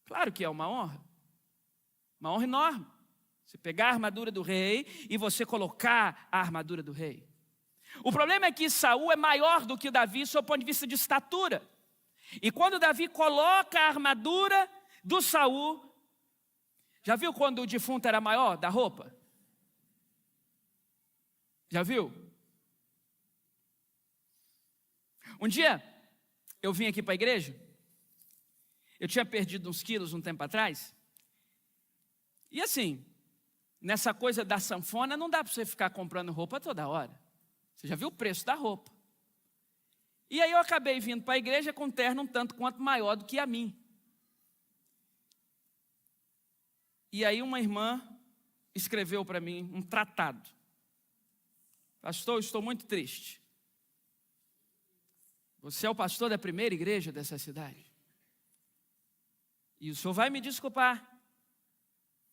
Claro que é uma honra enorme. Você pegar a armadura do rei e você colocar a armadura do rei. O problema é que Saul é maior do que Davi, sob o ponto de vista de estatura. E quando Davi coloca a armadura do Saul, já viu quando o defunto era maior da roupa? Já viu? Um dia eu vim aqui para a igreja. Eu tinha perdido uns quilos um tempo atrás. E assim, nessa coisa da sanfona, não dá para você ficar comprando roupa toda hora. Você já viu o preço da roupa. E aí eu acabei vindo para a igreja com um terno um tanto quanto maior do que a mim. E aí uma irmã escreveu para mim um tratado. Pastor, eu estou muito triste. Você é o pastor da primeira igreja dessa cidade. E o senhor vai me desculpar.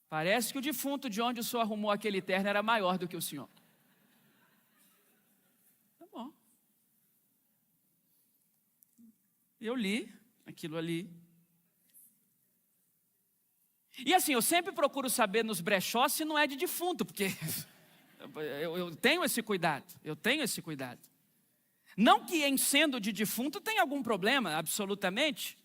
Parece que o defunto de onde o senhor arrumou aquele terno era maior do que o senhor. Tá bom. Eu li aquilo ali. E assim, eu sempre procuro saber nos brechós se não é de defunto, porque eu tenho esse cuidado. Não que em sendo de defunto tenha algum problema, absolutamente.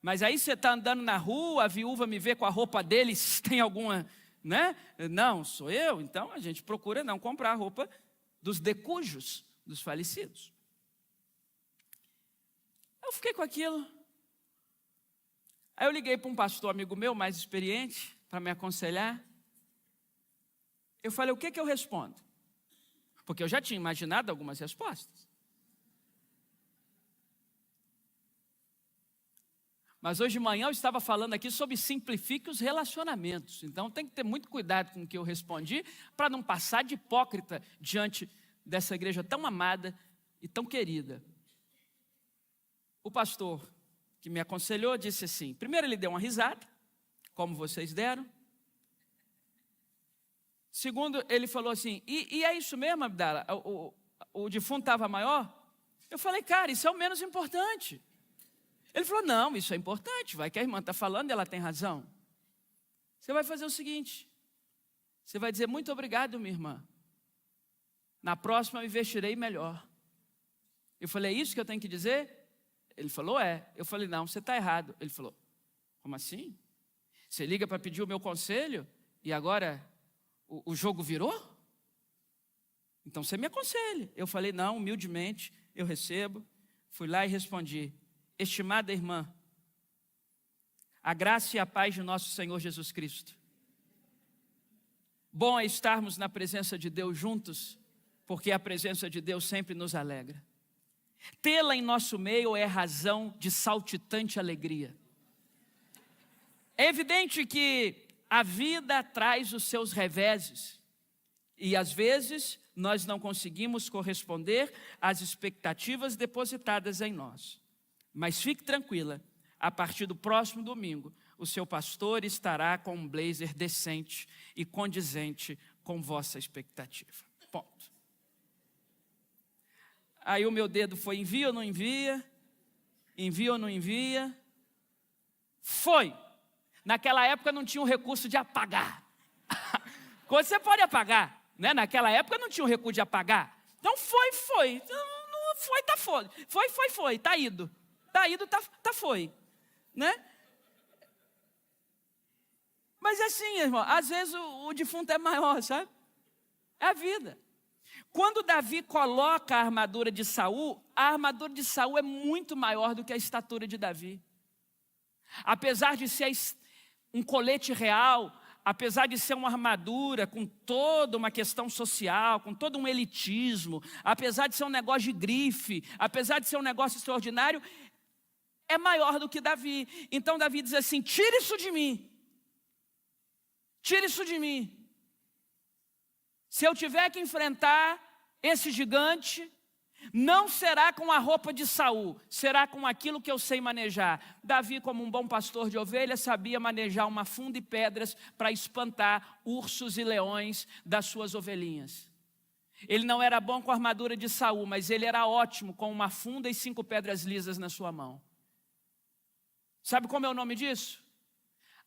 Mas aí você está andando na rua, a viúva me vê com a roupa dele, se tem alguma, né? Não, sou eu. Então a gente procura não comprar a roupa dos decujos, dos falecidos. Eu fiquei com aquilo. Aí eu liguei para um pastor amigo meu, mais experiente, para me aconselhar. Eu falei: o que eu respondo? Porque eu já tinha imaginado algumas respostas. Mas hoje de manhã eu estava falando aqui sobre simplifique os relacionamentos. Então tem que ter muito cuidado com o que eu respondi, para não passar de hipócrita diante dessa igreja tão amada e tão querida. O pastor que me aconselhou disse assim: primeiro ele deu uma risada, como vocês deram. Segundo, ele falou assim: e é isso mesmo, Abdala? O defunto estava maior? Eu falei: cara, isso é o menos importante. Ele falou: não, isso é importante, vai que a irmã está falando e ela tem razão. Você vai fazer o seguinte: você vai dizer: muito obrigado, minha irmã. Na próxima eu investirei melhor. Eu falei: é isso que eu tenho que dizer? Ele falou: é. Eu falei: não, você está errado. Ele falou: como assim? Você liga para pedir o meu conselho e agora o jogo virou? Então você me aconselha. Eu falei: não, humildemente, eu recebo. Fui lá e respondi: estimada irmã, A graça e a paz de nosso Senhor Jesus Cristo. Bom é estarmos na presença de Deus juntos, porque a presença de Deus sempre nos alegra. Tê-la em nosso meio é razão de saltitante alegria. É evidente que a vida traz os seus reveses, e às vezes nós não conseguimos corresponder às expectativas depositadas em nós. Mas fique tranquila, a partir do próximo domingo, o seu pastor estará com um blazer decente e condizente com vossa expectativa. Ponto. Aí o meu dedo foi: envia ou não envia? Envia ou não envia? Foi. Naquela época não tinha o recurso de apagar. Quando você pode apagar, né? Naquela época não tinha o recurso de apagar. Então foi. Não foi, tá foi. Foi, tá ido. Tá ido, tá foi. Né? Mas assim, irmão, às vezes o defunto é maior, sabe? É a vida. Quando Davi coloca a armadura de Saul, a armadura de Saul é muito maior do que a estatura de Davi. Apesar de ser um colete real, apesar de ser uma armadura com toda uma questão social, com todo um elitismo, apesar de ser um negócio de grife, apesar de ser um negócio extraordinário, é maior do que Davi. Então Davi diz assim: tira isso de mim. Tira isso de mim. Se eu tiver que enfrentar esse gigante, não será com a roupa de Saul, será com aquilo que eu sei manejar. Davi, como um bom pastor de ovelhas, sabia manejar uma funda e pedras para espantar ursos e leões das suas ovelhinhas. Ele não era bom com a armadura de Saul, mas ele era ótimo com uma funda e 5 pedras lisas na sua mão. Sabe como é o nome disso?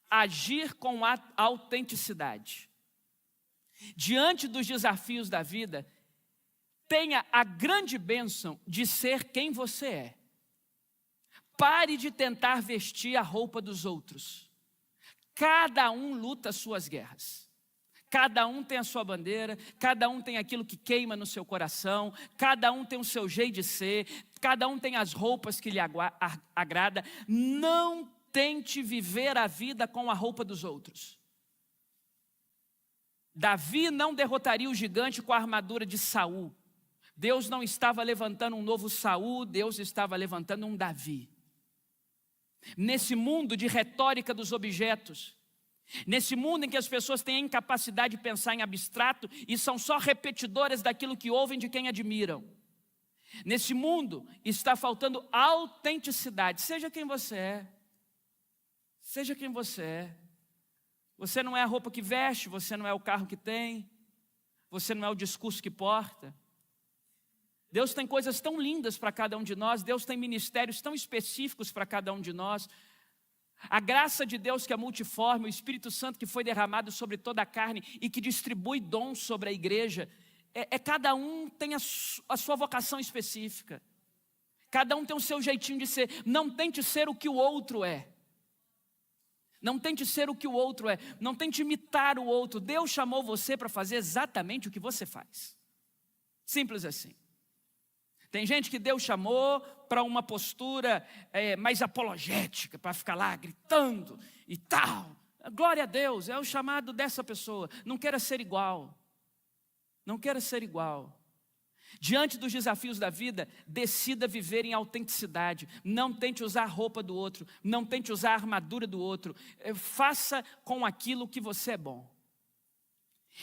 Agir com autenticidade. Diante dos desafios da vida, tenha a grande bênção de ser quem você é. Pare de tentar vestir a roupa dos outros. Cada um luta as suas guerras. Cada um tem a sua bandeira, cada um tem aquilo que queima no seu coração, cada um tem o seu jeito de ser, cada um tem as roupas que lhe agrada. Não tente viver a vida com a roupa dos outros. Davi não derrotaria o gigante com a armadura de Saul. Deus não estava levantando um novo Saul, Deus estava levantando um Davi. Nesse mundo de retórica dos objetos, nesse mundo em que as pessoas têm a incapacidade de pensar em abstrato e são só repetidoras daquilo que ouvem de quem admiram. Nesse mundo está faltando autenticidade. Seja quem você é. Seja quem você é. Você não é a roupa que veste, você não é o carro que tem, você não é o discurso que porta. Deus tem coisas tão lindas para cada um de nós, Deus tem ministérios tão específicos para cada um de nós. A graça de Deus que é multiforme, o Espírito Santo que foi derramado sobre toda a carne e que distribui dons sobre a igreja, cada um tem a sua vocação específica. Cada um tem o seu jeitinho de ser. Não tente ser o que o outro é. Não tente ser o que o outro é. Não tente imitar o outro. Deus chamou você para fazer exatamente o que você faz. Simples assim. Tem gente que Deus chamou para uma postura mais apologética, para ficar lá gritando e tal. Glória a Deus, é o chamado dessa pessoa. Não queira ser igual. Não queira ser igual. Diante dos desafios da vida, decida viver em autenticidade. Não tente usar a roupa do outro, não tente usar a armadura do outro. Faça com aquilo que você é bom.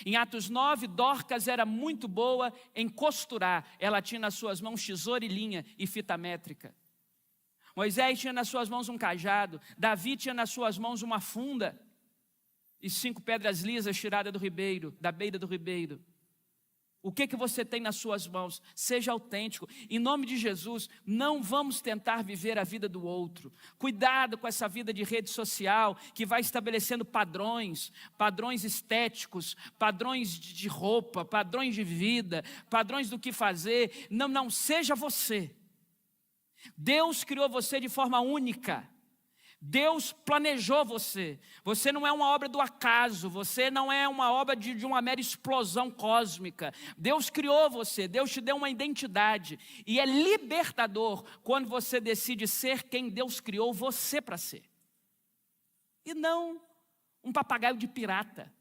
Em Atos 9, Dorcas era muito boa em costurar. Ela tinha nas suas mãos tesoura e linha e fita métrica. Moisés tinha nas suas mãos um cajado. Davi tinha nas suas mãos uma funda e 5 pedras lisas tiradas do ribeiro, da beira do ribeiro. O que você tem nas suas mãos? Seja autêntico. Em nome de Jesus, não vamos tentar viver a vida do outro. Cuidado com essa vida de rede social que vai estabelecendo padrões estéticos, padrões de roupa, padrões de vida, padrões do que fazer. Não, seja você. Deus criou você de forma única. Deus planejou você. Você não é uma obra do acaso. Você não é uma obra de uma mera explosão cósmica. Deus criou você. Deus te deu uma identidade. E é libertador quando você decide ser quem Deus criou você para ser. e não um papagaio de pirata,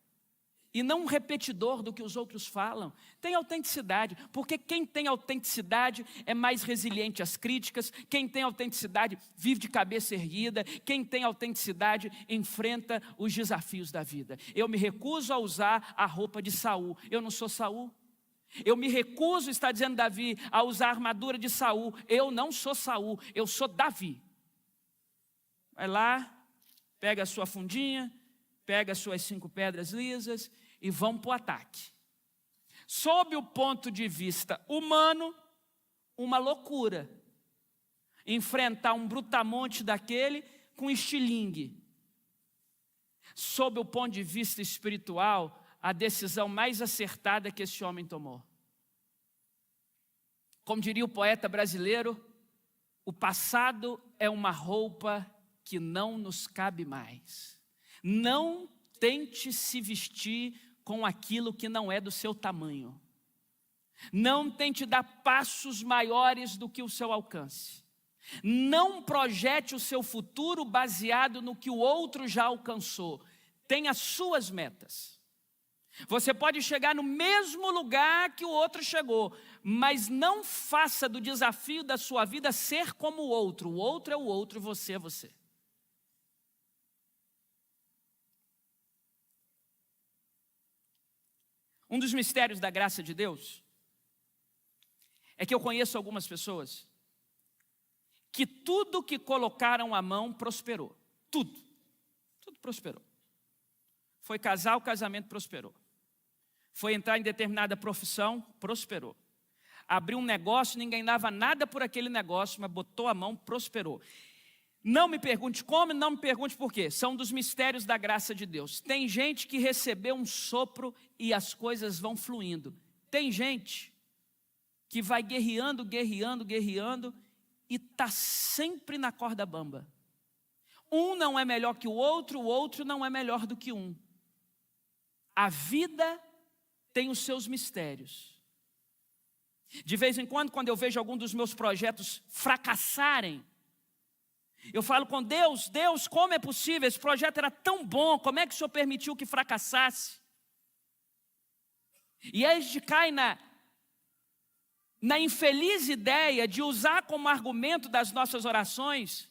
e não um repetidor do que os outros falam. Tem autenticidade, porque quem tem autenticidade é mais resiliente às críticas, quem tem autenticidade vive de cabeça erguida, quem tem autenticidade enfrenta os desafios da vida. Eu me recuso a usar a roupa de Saul, eu não sou Saul. Eu me recuso, está dizendo Davi, a usar a armadura de Saul, eu não sou Saul, eu sou Davi. Vai lá, pega a sua fundinha, pega as suas 5 pedras lisas e vão para o ataque. Sob o ponto de vista humano, uma loucura. Enfrentar um brutamonte daquele com estilingue. Sob o ponto de vista espiritual, a decisão mais acertada que esse homem tomou. Como diria o poeta brasileiro, o passado é uma roupa que não nos cabe mais. Não tente se vestir com aquilo que não é do seu tamanho. Não tente dar passos maiores do que o seu alcance. Não projete o seu futuro baseado no que o outro já alcançou. Tenha as suas metas. Você pode chegar no mesmo lugar que o outro chegou, mas não faça do desafio da sua vida ser como o outro. O outro é o outro e você é você. Um dos mistérios da graça de Deus é que eu conheço algumas pessoas que tudo que colocaram a mão prosperou. Tudo prosperou. Foi casar, o casamento prosperou. Foi entrar em determinada profissão, prosperou. Abriu um negócio, ninguém dava nada por aquele negócio, mas botou a mão, prosperou. Não me pergunte como, não me pergunte por quê. São dos mistérios da graça de Deus. Tem gente que recebeu um sopro e as coisas vão fluindo. Tem gente que vai guerreando e está sempre na corda bamba. Um não é melhor que o outro não é melhor do que um. A vida tem os seus mistérios. De vez em quando eu vejo algum dos meus projetos fracassarem, eu falo com Deus, como é possível? Esse projeto era tão bom, como é que o Senhor permitiu que fracassasse? E aí a gente cai na infeliz ideia de usar como argumento das nossas orações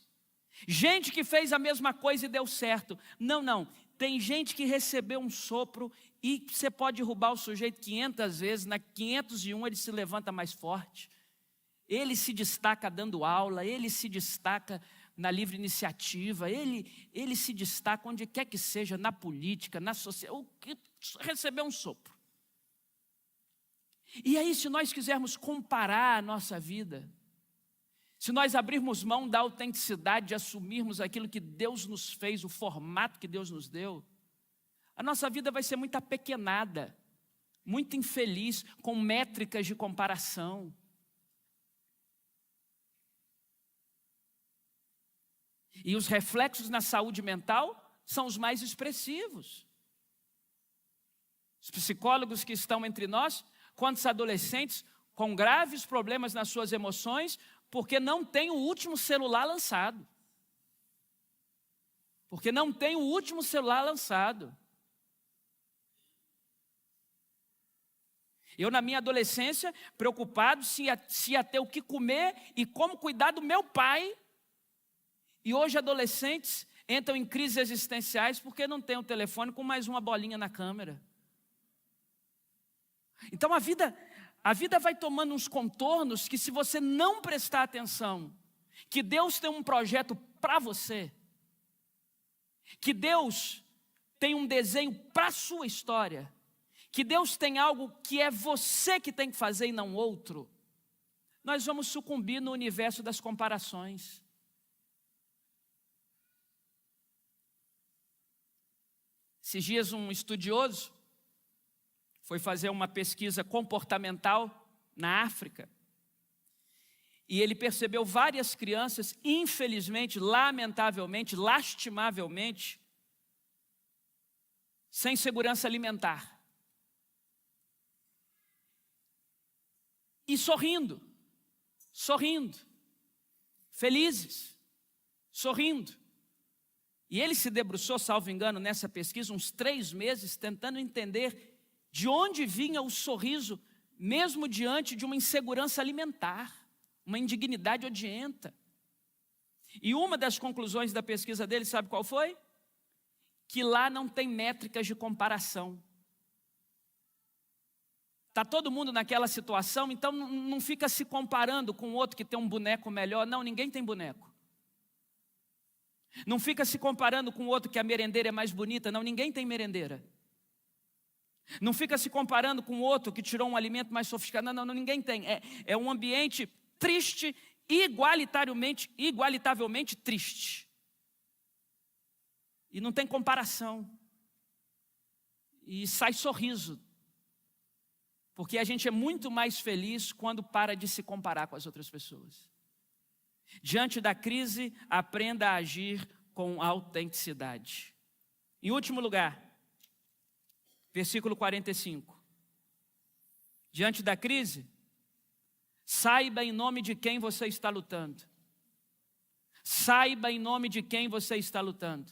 gente que fez a mesma coisa e deu certo. Não. Tem gente que recebeu um sopro e você pode derrubar o sujeito 500 vezes, na 501 ele se levanta mais forte. Ele se destaca dando aula, ele se destaca na livre iniciativa, ele se destaca onde quer que seja, na política, na sociedade, recebeu um sopro. E aí, se nós quisermos comparar a nossa vida, se nós abrirmos mão da autenticidade, de assumirmos aquilo que Deus nos fez, o formato que Deus nos deu, a nossa vida vai ser muito apequenada, muito infeliz, com métricas de comparação. E os reflexos na saúde mental são os mais expressivos. Os psicólogos que estão entre nós, quantos adolescentes com graves problemas nas suas emoções, porque não tem o último celular lançado. Eu, na minha adolescência, preocupado se ia ter o que comer e como cuidar do meu pai. E hoje adolescentes entram em crises existenciais porque não tem um telefone com mais uma bolinha na câmera. Então a vida vai tomando uns contornos que, se você não prestar atenção, que Deus tem um projeto para você, que Deus tem um desenho para a sua história, que Deus tem algo que é você que tem que fazer e não outro, nós vamos sucumbir no universo das comparações. Esses dias um estudioso foi fazer uma pesquisa comportamental na África. E ele percebeu várias crianças, infelizmente, lamentavelmente, lastimavelmente, sem segurança alimentar. E sorrindo, felizes, sorrindo. E ele se debruçou, salvo engano, nessa pesquisa, uns 3 meses, tentando entender de onde vinha o sorriso, mesmo diante de uma insegurança alimentar, uma indignidade odienta. E uma das conclusões da pesquisa dele, sabe qual foi? Que lá não tem métricas de comparação. Está todo mundo naquela situação, então não fica se comparando com outro que tem um boneco melhor. Não, ninguém tem boneco. Não fica se comparando com outro que a merendeira é mais bonita. Não, ninguém tem merendeira. Não fica se comparando com outro que tirou um alimento mais sofisticado. Não, ninguém tem. É um ambiente triste, igualitavelmente triste. E não tem comparação. E sai sorriso. Porque a gente é muito mais feliz quando para de se comparar com as outras pessoas. Diante da crise, aprenda a agir com autenticidade. Em último lugar, versículo 45. Diante da crise, saiba em nome de quem você está lutando. Saiba em nome de quem você está lutando.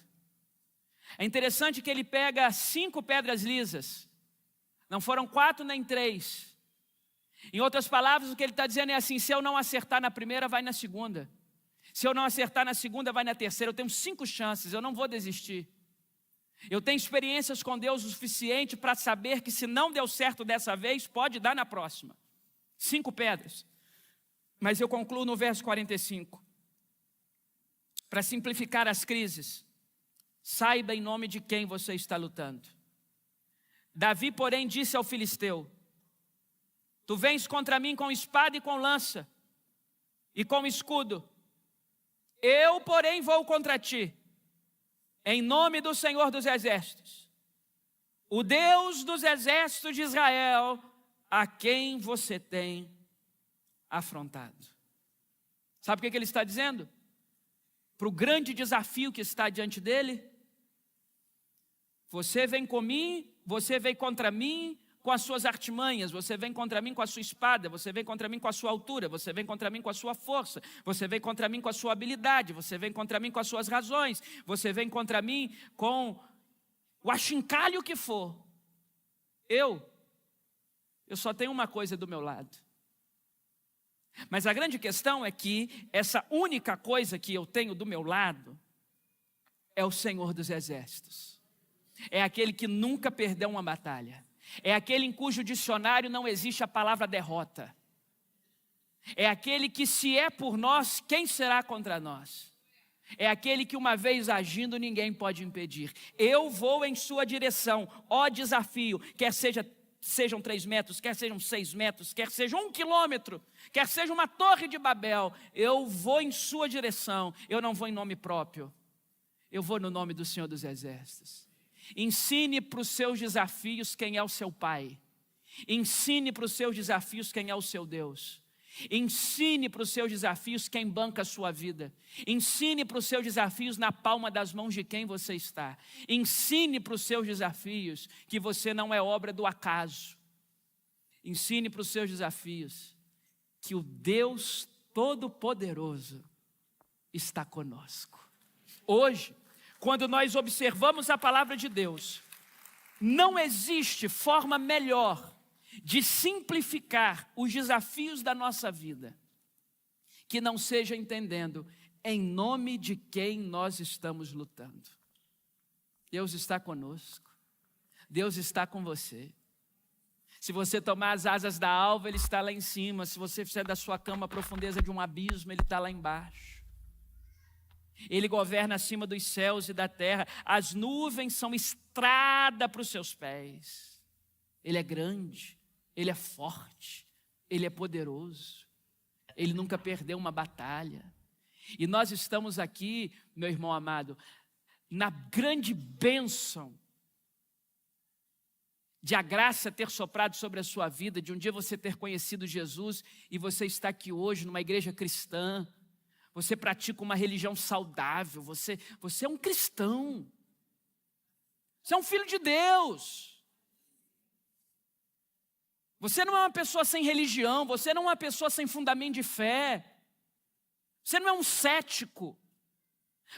É interessante que ele pega 5 pedras lisas. Não foram 4 nem 3. Em outras palavras, o que ele está dizendo é assim: se eu não acertar na primeira, vai na segunda. Se eu não acertar na segunda, vai na terceira. Eu tenho 5 chances, eu não vou desistir. Eu tenho experiências com Deus o suficiente para saber que se não deu certo dessa vez, pode dar na próxima. 5 pedras. Mas eu concluo no verso 45. Para simplificar as crises, saiba em nome de quem você está lutando. Davi, porém, disse ao filisteu: tu vens contra mim com espada e com lança, e com escudo. Eu, porém, vou contra ti, em nome do Senhor dos Exércitos, o Deus dos exércitos de Israel, a quem você tem afrontado. Sabe o que ele está dizendo? Para o grande desafio que está diante dele: você vem comigo, você vem contra mim com as suas artimanhas, você vem contra mim com a sua espada, você vem contra mim com a sua altura, você vem contra mim com a sua força, você vem contra mim com a sua habilidade, você vem contra mim com as suas razões, você vem contra mim com o achincalho que for. Eu só tenho uma coisa do meu lado. Mas a grande questão é que essa única coisa que eu tenho do meu lado é o Senhor dos Exércitos. É aquele que nunca perdeu uma batalha. É aquele em cujo dicionário não existe a palavra derrota. É aquele que, se é por nós, quem será contra nós? É aquele que, uma vez agindo, ninguém pode impedir. Eu vou em sua direção, ó desafio, quer sejam 3 metros, quer sejam 6 metros, quer seja 1 quilômetro, quer seja uma torre de Babel, eu vou em sua direção. Eu não vou em nome próprio, eu vou no nome do Senhor dos Exércitos. Ensine para os seus desafios quem é o seu Pai. Ensine para os seus desafios quem é o seu Deus. Ensine para os seus desafios quem banca a sua vida. Ensine para os seus desafios na palma das mãos de quem você está. Ensine para os seus desafios que você não é obra do acaso. Ensine para os seus desafios que o Deus Todo-Poderoso está conosco. Hoje, quando nós observamos a palavra de Deus, não existe forma melhor de simplificar os desafios da nossa vida que não seja entendendo em nome de quem nós estamos lutando. Deus está conosco, Deus está com você. Se você tomar as asas da alva, Ele está lá em cima. Se você fizer da sua cama a profundeza de um abismo, Ele está lá embaixo. Ele governa acima dos céus e da terra. As nuvens são estrada para os seus pés. Ele é grande, Ele é forte, Ele é poderoso. Ele nunca perdeu uma batalha. E nós estamos aqui, meu irmão amado, na grande bênção de a graça ter soprado sobre a sua vida, de um dia você ter conhecido Jesus e você está aqui hoje numa igreja cristã. Você pratica uma religião saudável, você é um cristão. Você é um filho de Deus. Você não é uma pessoa sem religião, você não é uma pessoa sem fundamento de fé. Você não é um cético.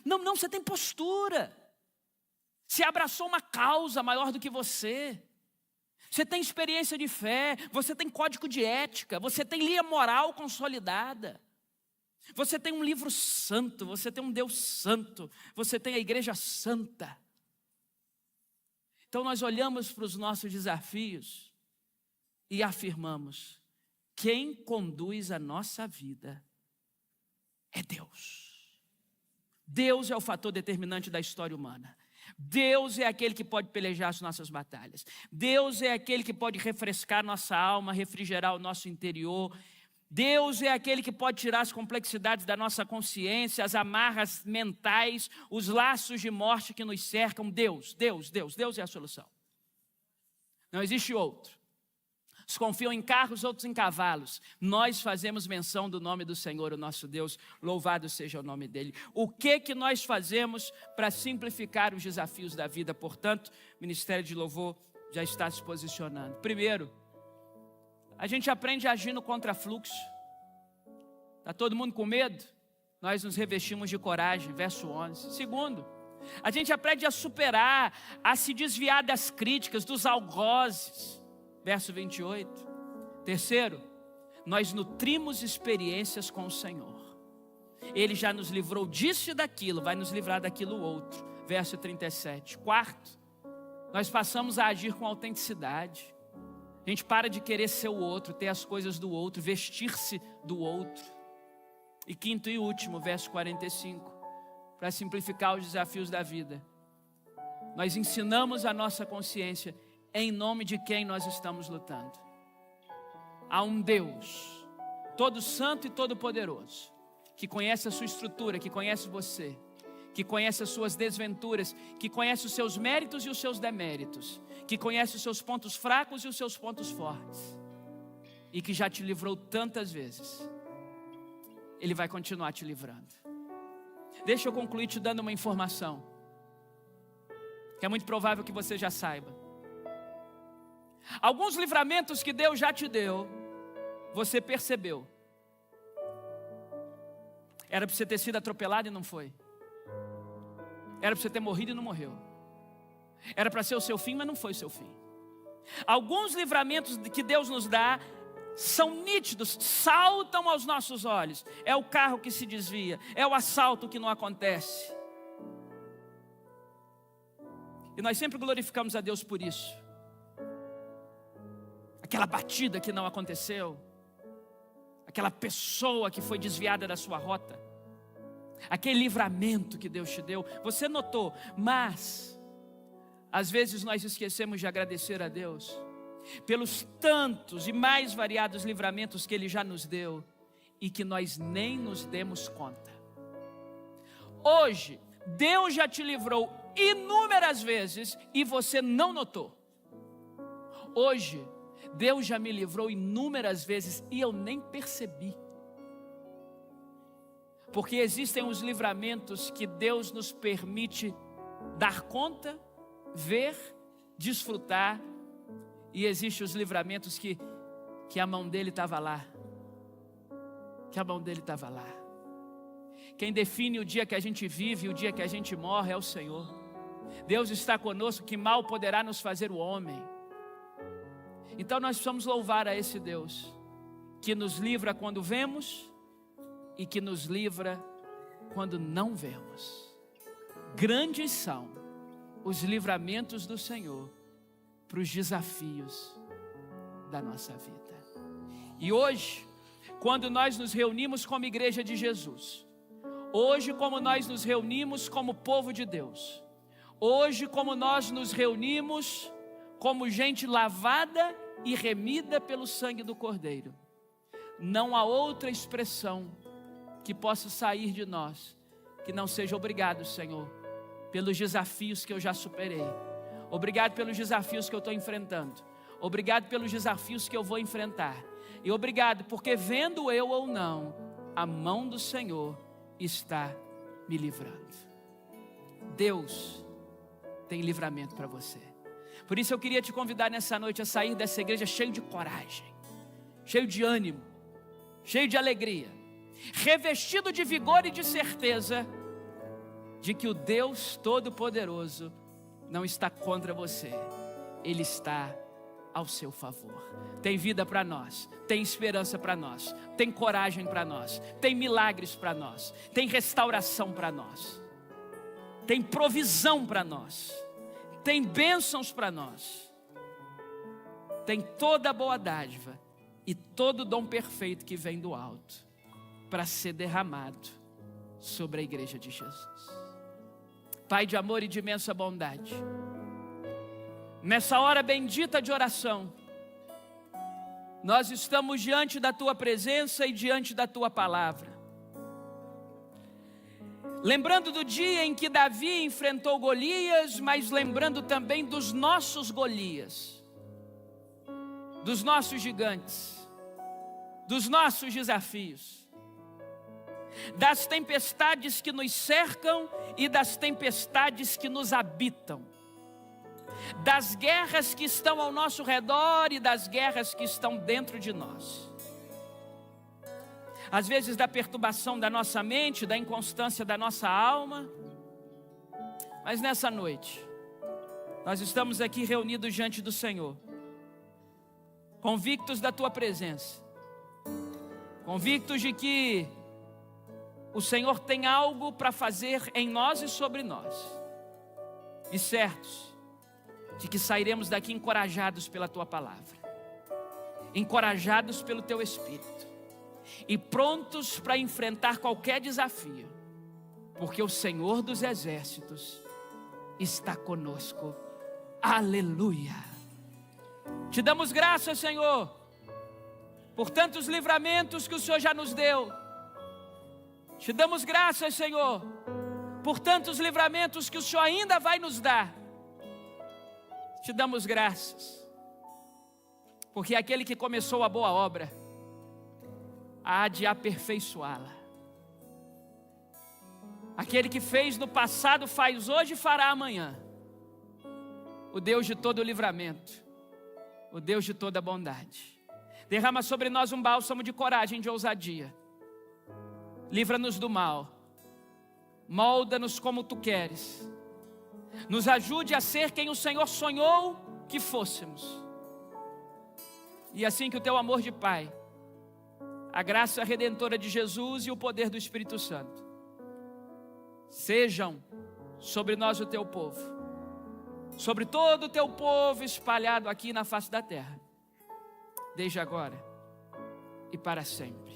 Não, você tem postura. Você abraçou uma causa maior do que você. Você tem experiência de fé, você tem código de ética, você tem linha moral consolidada. Você tem um livro santo, você tem um Deus santo, você tem a igreja santa. Então nós olhamos para os nossos desafios e afirmamos: quem conduz a nossa vida é Deus. Deus é o fator determinante da história humana. Deus é aquele que pode pelejar as nossas batalhas. Deus é aquele que pode refrescar nossa alma, refrigerar o nosso interior. Deus é aquele que pode tirar as complexidades da nossa consciência, as amarras mentais, os laços de morte que nos cercam. Deus é a solução. Não existe outro. Uns confiam em carros, outros em cavalos. Nós fazemos menção do nome do Senhor, o nosso Deus. Louvado seja o nome dele. O que nós fazemos para simplificar os desafios da vida? Portanto, o Ministério de Louvor já está se posicionando. Primeiro, a gente aprende a agir no contrafluxo. Está todo mundo com medo? Nós nos revestimos de coragem, verso 11. Segundo, a gente aprende a superar, a se desviar das críticas, dos algozes, verso 28. Terceiro, nós nutrimos experiências com o Senhor. Ele já nos livrou disso e daquilo, vai nos livrar daquilo outro, verso 37. Quarto, nós passamos a agir com autenticidade. A gente para de querer ser o outro, ter as coisas do outro, vestir-se do outro. E quinto e último, verso 45, para simplificar os desafios da vida, nós ensinamos a nossa consciência em nome de quem nós estamos lutando. Há um Deus, todo santo e todo poderoso, que conhece a sua estrutura, que conhece você, que conhece as suas desventuras, que conhece os seus méritos e os seus deméritos, que conhece os seus pontos fracos e os seus pontos fortes, e que já te livrou tantas vezes. Ele vai continuar te livrando. Deixa eu concluir te dando uma informação, que é muito provável que você já saiba. Alguns livramentos que Deus já te deu, você percebeu. Era para você ter sido atropelado e não foi. Era para você ter morrido e não morreu. Era para ser o seu fim, mas não foi o seu fim. Alguns livramentos que Deus nos dá são nítidos, saltam aos nossos olhos. É o carro que se desvia, é o assalto que não acontece. E nós sempre glorificamos a Deus por isso. Aquela batida que não aconteceu, aquela pessoa que foi desviada da sua rota, aquele livramento que Deus te deu, você notou, mas às vezes nós esquecemos de agradecer a Deus pelos tantos e mais variados livramentos que Ele já nos deu e que nós nem nos demos conta. Hoje, Deus já te livrou inúmeras vezes e você não notou. Hoje, Deus já me livrou inúmeras vezes e eu nem percebi. Porque existem os livramentos que Deus nos permite dar conta, ver, desfrutar. E existem os livramentos que a mão dele estava lá. Que a mão dele estava lá. Quem define o dia que a gente vive e o dia que a gente morre é o Senhor. Deus está conosco, que mal poderá nos fazer o homem. Então nós precisamos louvar a esse Deus, que nos livra quando vemos e que nos livra quando não vemos. Grandes são os livramentos do Senhor para os desafios da nossa vida. E hoje, quando nós nos reunimos como igreja de Jesus, hoje como nós nos reunimos como povo de Deus, hoje como nós nos reunimos como gente lavada e remida pelo sangue do Cordeiro, não há outra expressão que possa sair de nós que não seja obrigado, Senhor, pelos desafios que eu já superei. Obrigado pelos desafios que eu estou enfrentando. Obrigado pelos desafios que eu vou enfrentar. E obrigado porque, vendo eu ou não, a mão do Senhor está me livrando. Deus tem livramento para você. Por isso eu queria te convidar nessa noite a sair dessa igreja cheio de coragem, cheio de ânimo, cheio de alegria, revestido de vigor e de certeza de que o Deus Todo-Poderoso não está contra você, Ele está ao seu favor. Tem vida para nós, tem esperança para nós, tem coragem para nós, tem milagres para nós, tem restauração para nós, tem provisão para nós, tem bênçãos para nós, tem toda a boa dádiva e todo dom perfeito que vem do alto para ser derramado sobre a igreja de Jesus. Pai de amor e de imensa bondade, nessa hora bendita de oração, nós estamos diante da Tua presença e diante da Tua palavra. Lembrando do dia em que Davi enfrentou Golias, mas lembrando também dos nossos Golias, dos nossos gigantes, dos nossos desafios, das tempestades que nos cercam e das tempestades que nos habitam, das guerras que estão ao nosso redor e das guerras que estão dentro de nós. Às vezes da perturbação da nossa mente, da inconstância da nossa alma. Mas nessa noite, nós estamos aqui reunidos diante do Senhor, convictos da Tua presença, convictos de que o Senhor tem algo para fazer em nós e sobre nós, e certos de que sairemos daqui encorajados pela Tua palavra, encorajados pelo Teu Espírito e prontos para enfrentar qualquer desafio, porque o Senhor dos Exércitos está conosco. Aleluia! Te damos graças, Senhor, por tantos livramentos que o Senhor já nos deu. Te damos graças, Senhor, por tantos livramentos que o Senhor ainda vai nos dar. Te damos graças, porque aquele que começou a boa obra há de aperfeiçoá-la. Aquele que fez no passado, faz hoje e fará amanhã. O Deus de todo o livramento, o Deus de toda a bondade, derrama sobre nós um bálsamo de coragem, de ousadia. Livra-nos do mal, molda-nos como Tu queres, nos ajude a ser quem o Senhor sonhou que fôssemos. E assim que o Teu amor de Pai, a graça redentora de Jesus e o poder do Espírito Santo sejam sobre nós, o Teu povo, sobre todo o Teu povo espalhado aqui na face da terra, desde agora e para sempre.